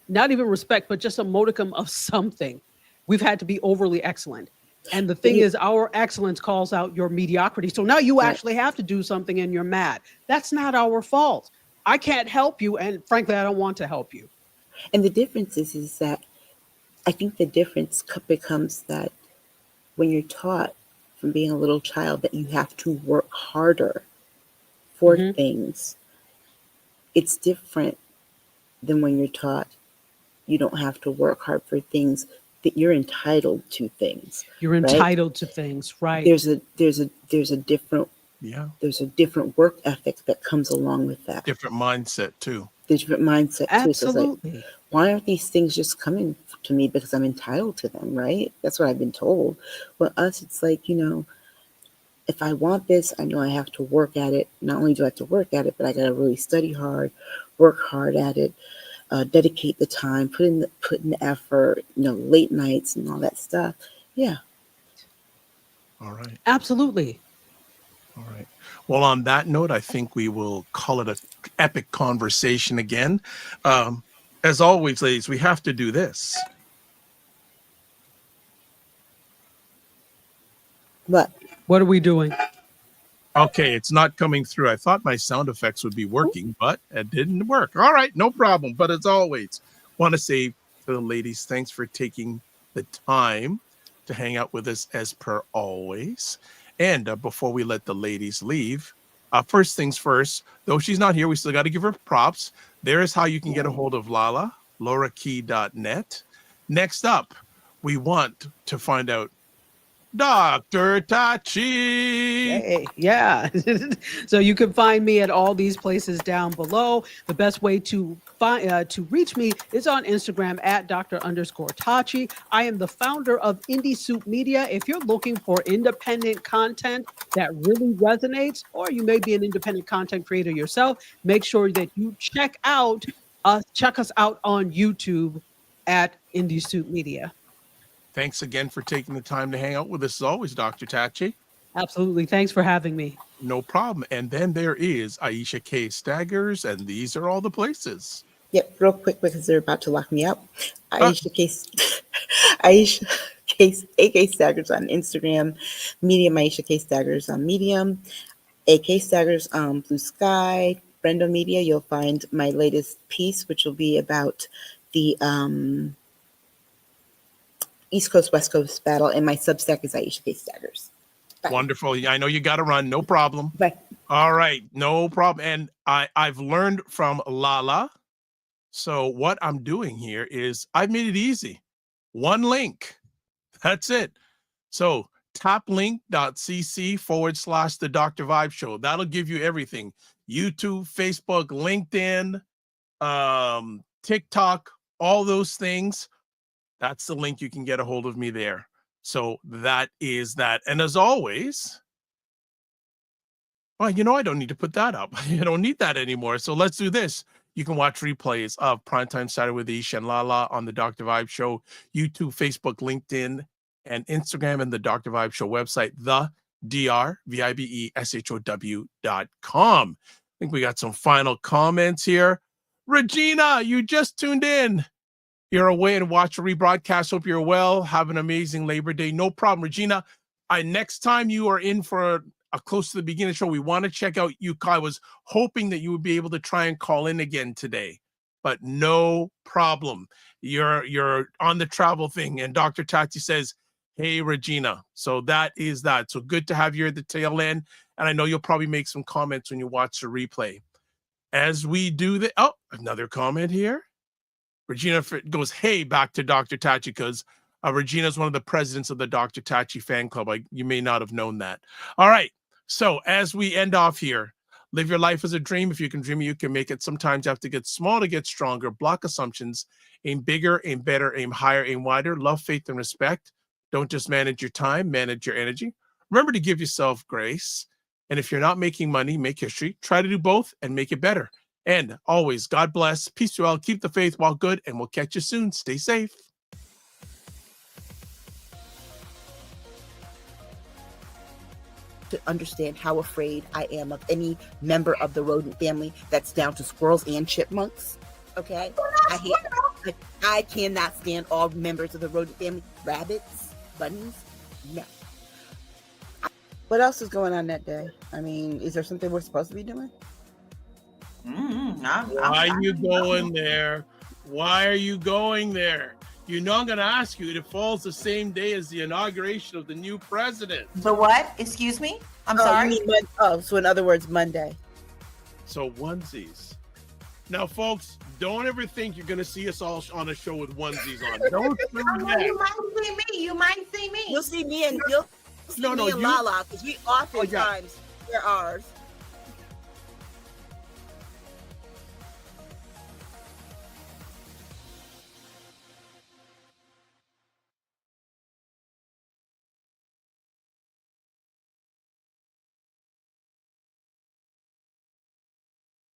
not even respect, but just a modicum of something. We've had to be overly excellent. And the But thing is, our excellence calls out your mediocrity. So now you right. actually have to do something and you're mad. That's not our fault. I can't help you. And frankly, I don't want to help you. And the difference is that I think the difference becomes that when you're taught from being a little child that you have to work harder for Mhm. things, it's different than when you're taught you don't have to work hard for things, that you're entitled to things, You're right? entitled to things, right? Yeah. There's a different work ethic that comes along with that. Different mindset too. There's a different mindset too. So it's like, Absolutely. why aren't these things just coming to me because I'm entitled to them, right? That's what I've been told. Well, us, it's like, if I want this, I know I have to work at it. Not only do I have to work at it, but I got to really study hard, work hard at it, dedicate the time, put in the effort, late nights and all that stuff. Yeah. All right. Absolutely. All right. Well, on that note, I think we will call it a epic conversation again. As always, ladies, we have to do this. But What are we doing? Okay, it's not coming through. I thought my sound effects would be working, but it didn't work. All right, no problem. But as always, want to say to the ladies, thanks for taking the time to hang out with us as per always. And before we let the ladies leave, first things first, though she's not here, we still got to give her props. There is how you can get a hold of LaLa, laurakey.net. Next up, we want to find out Dr. Tachi. Hey, yeah. So you can find me at all these places down below. The best way to reach me is on Instagram at Dr._Tachi. I am the founder of Indie Soup Media. If you're looking for independent content that really resonates, or you may be an independent content creator yourself, make sure that you check us out on YouTube at Indie Soup Media. Thanks again for taking the time to hang out with us as always, Dr. Tachi. Absolutely. Thanks for having me. No problem. And then there is Aisha K. Staggers, and these are all the places. Yep, real quick because they're about to lock me up. Uh, Aisha Case, Aisha Case, AK Staggers on Instagram, Medium Aisha Case Staggers on Medium, AK Staggers on Blue Sky, Brendo Media. You'll find my latest piece, which will be about the East Coast West Coast battle, and my Substack is Aisha Case Staggers. Bye. Wonderful. I know you got to run. No problem. Bye. All right, no problem. And I've learned from LaLa. So what I'm doing here is I've made it easy. One link. That's it. So taplink.cc/ the Dr. Vibe Show. That'll give you everything. YouTube, Facebook, LinkedIn, TikTok, all those things. That's the link. You can get a hold of me there. So that is that. And as always, well, I don't need to put that up. I don't need that anymore. So let's do this. You can watch replays of Primetime Saturday with Aisha and LaLa on the Dr. Vibe Show, YouTube, Facebook, LinkedIn, and Instagram, and the Dr. Vibe Show website, the drvibeshow.com. I think we got some final comments here. Regina, you just tuned in. You're away and watch a rebroadcast. Hope you're well. Have an amazing Labor Day. No problem, Regina. Next time you are in for a close to the beginning of the show, we want to check out you. I was hoping that you would be able to try and call in again today, but no problem. You're on the travel thing, and Dr. Tati says, hey, Regina. So that is that. So good to have you at the tail end, and I know you'll probably make some comments when you watch the replay. As we do the, another comment here. Regina goes, hey, back to Dr. Tachi, because Regina is one of the presidents of the Dr. Tachi fan club. You may not have known that. All right. So as we end off here, live your life as a dream. If you can dream it, you can make it. Sometimes you have to get small to get stronger. Block assumptions. Aim bigger, aim better, aim higher, aim wider. Love, faith, and respect. Don't just manage your time, manage your energy. Remember to give yourself grace. And if you're not making money, make history. Try to do both and make it better. And always, God bless. Peace to all. Keep the faith while good, and we'll catch you soon. Stay safe. To understand how afraid I am of any member of the rodent family that's down to squirrels and chipmunks. Okay? I cannot stand all members of the rodent family. Rabbits, bunnies, no. What else is going on that day? I mean, is there something we're supposed to be doing? Why are you going there? Why are you going there? You know I'm going to ask you. It falls the same day as the inauguration of the new president. The what? Excuse me? I'm sorry? So in other words, Monday. So onesies. Now, folks, don't ever think you're going to see us all on a show with onesies on. Don't do that. You might see me. You might see me. You'll see me and LaLa, because we oftentimes wear ours.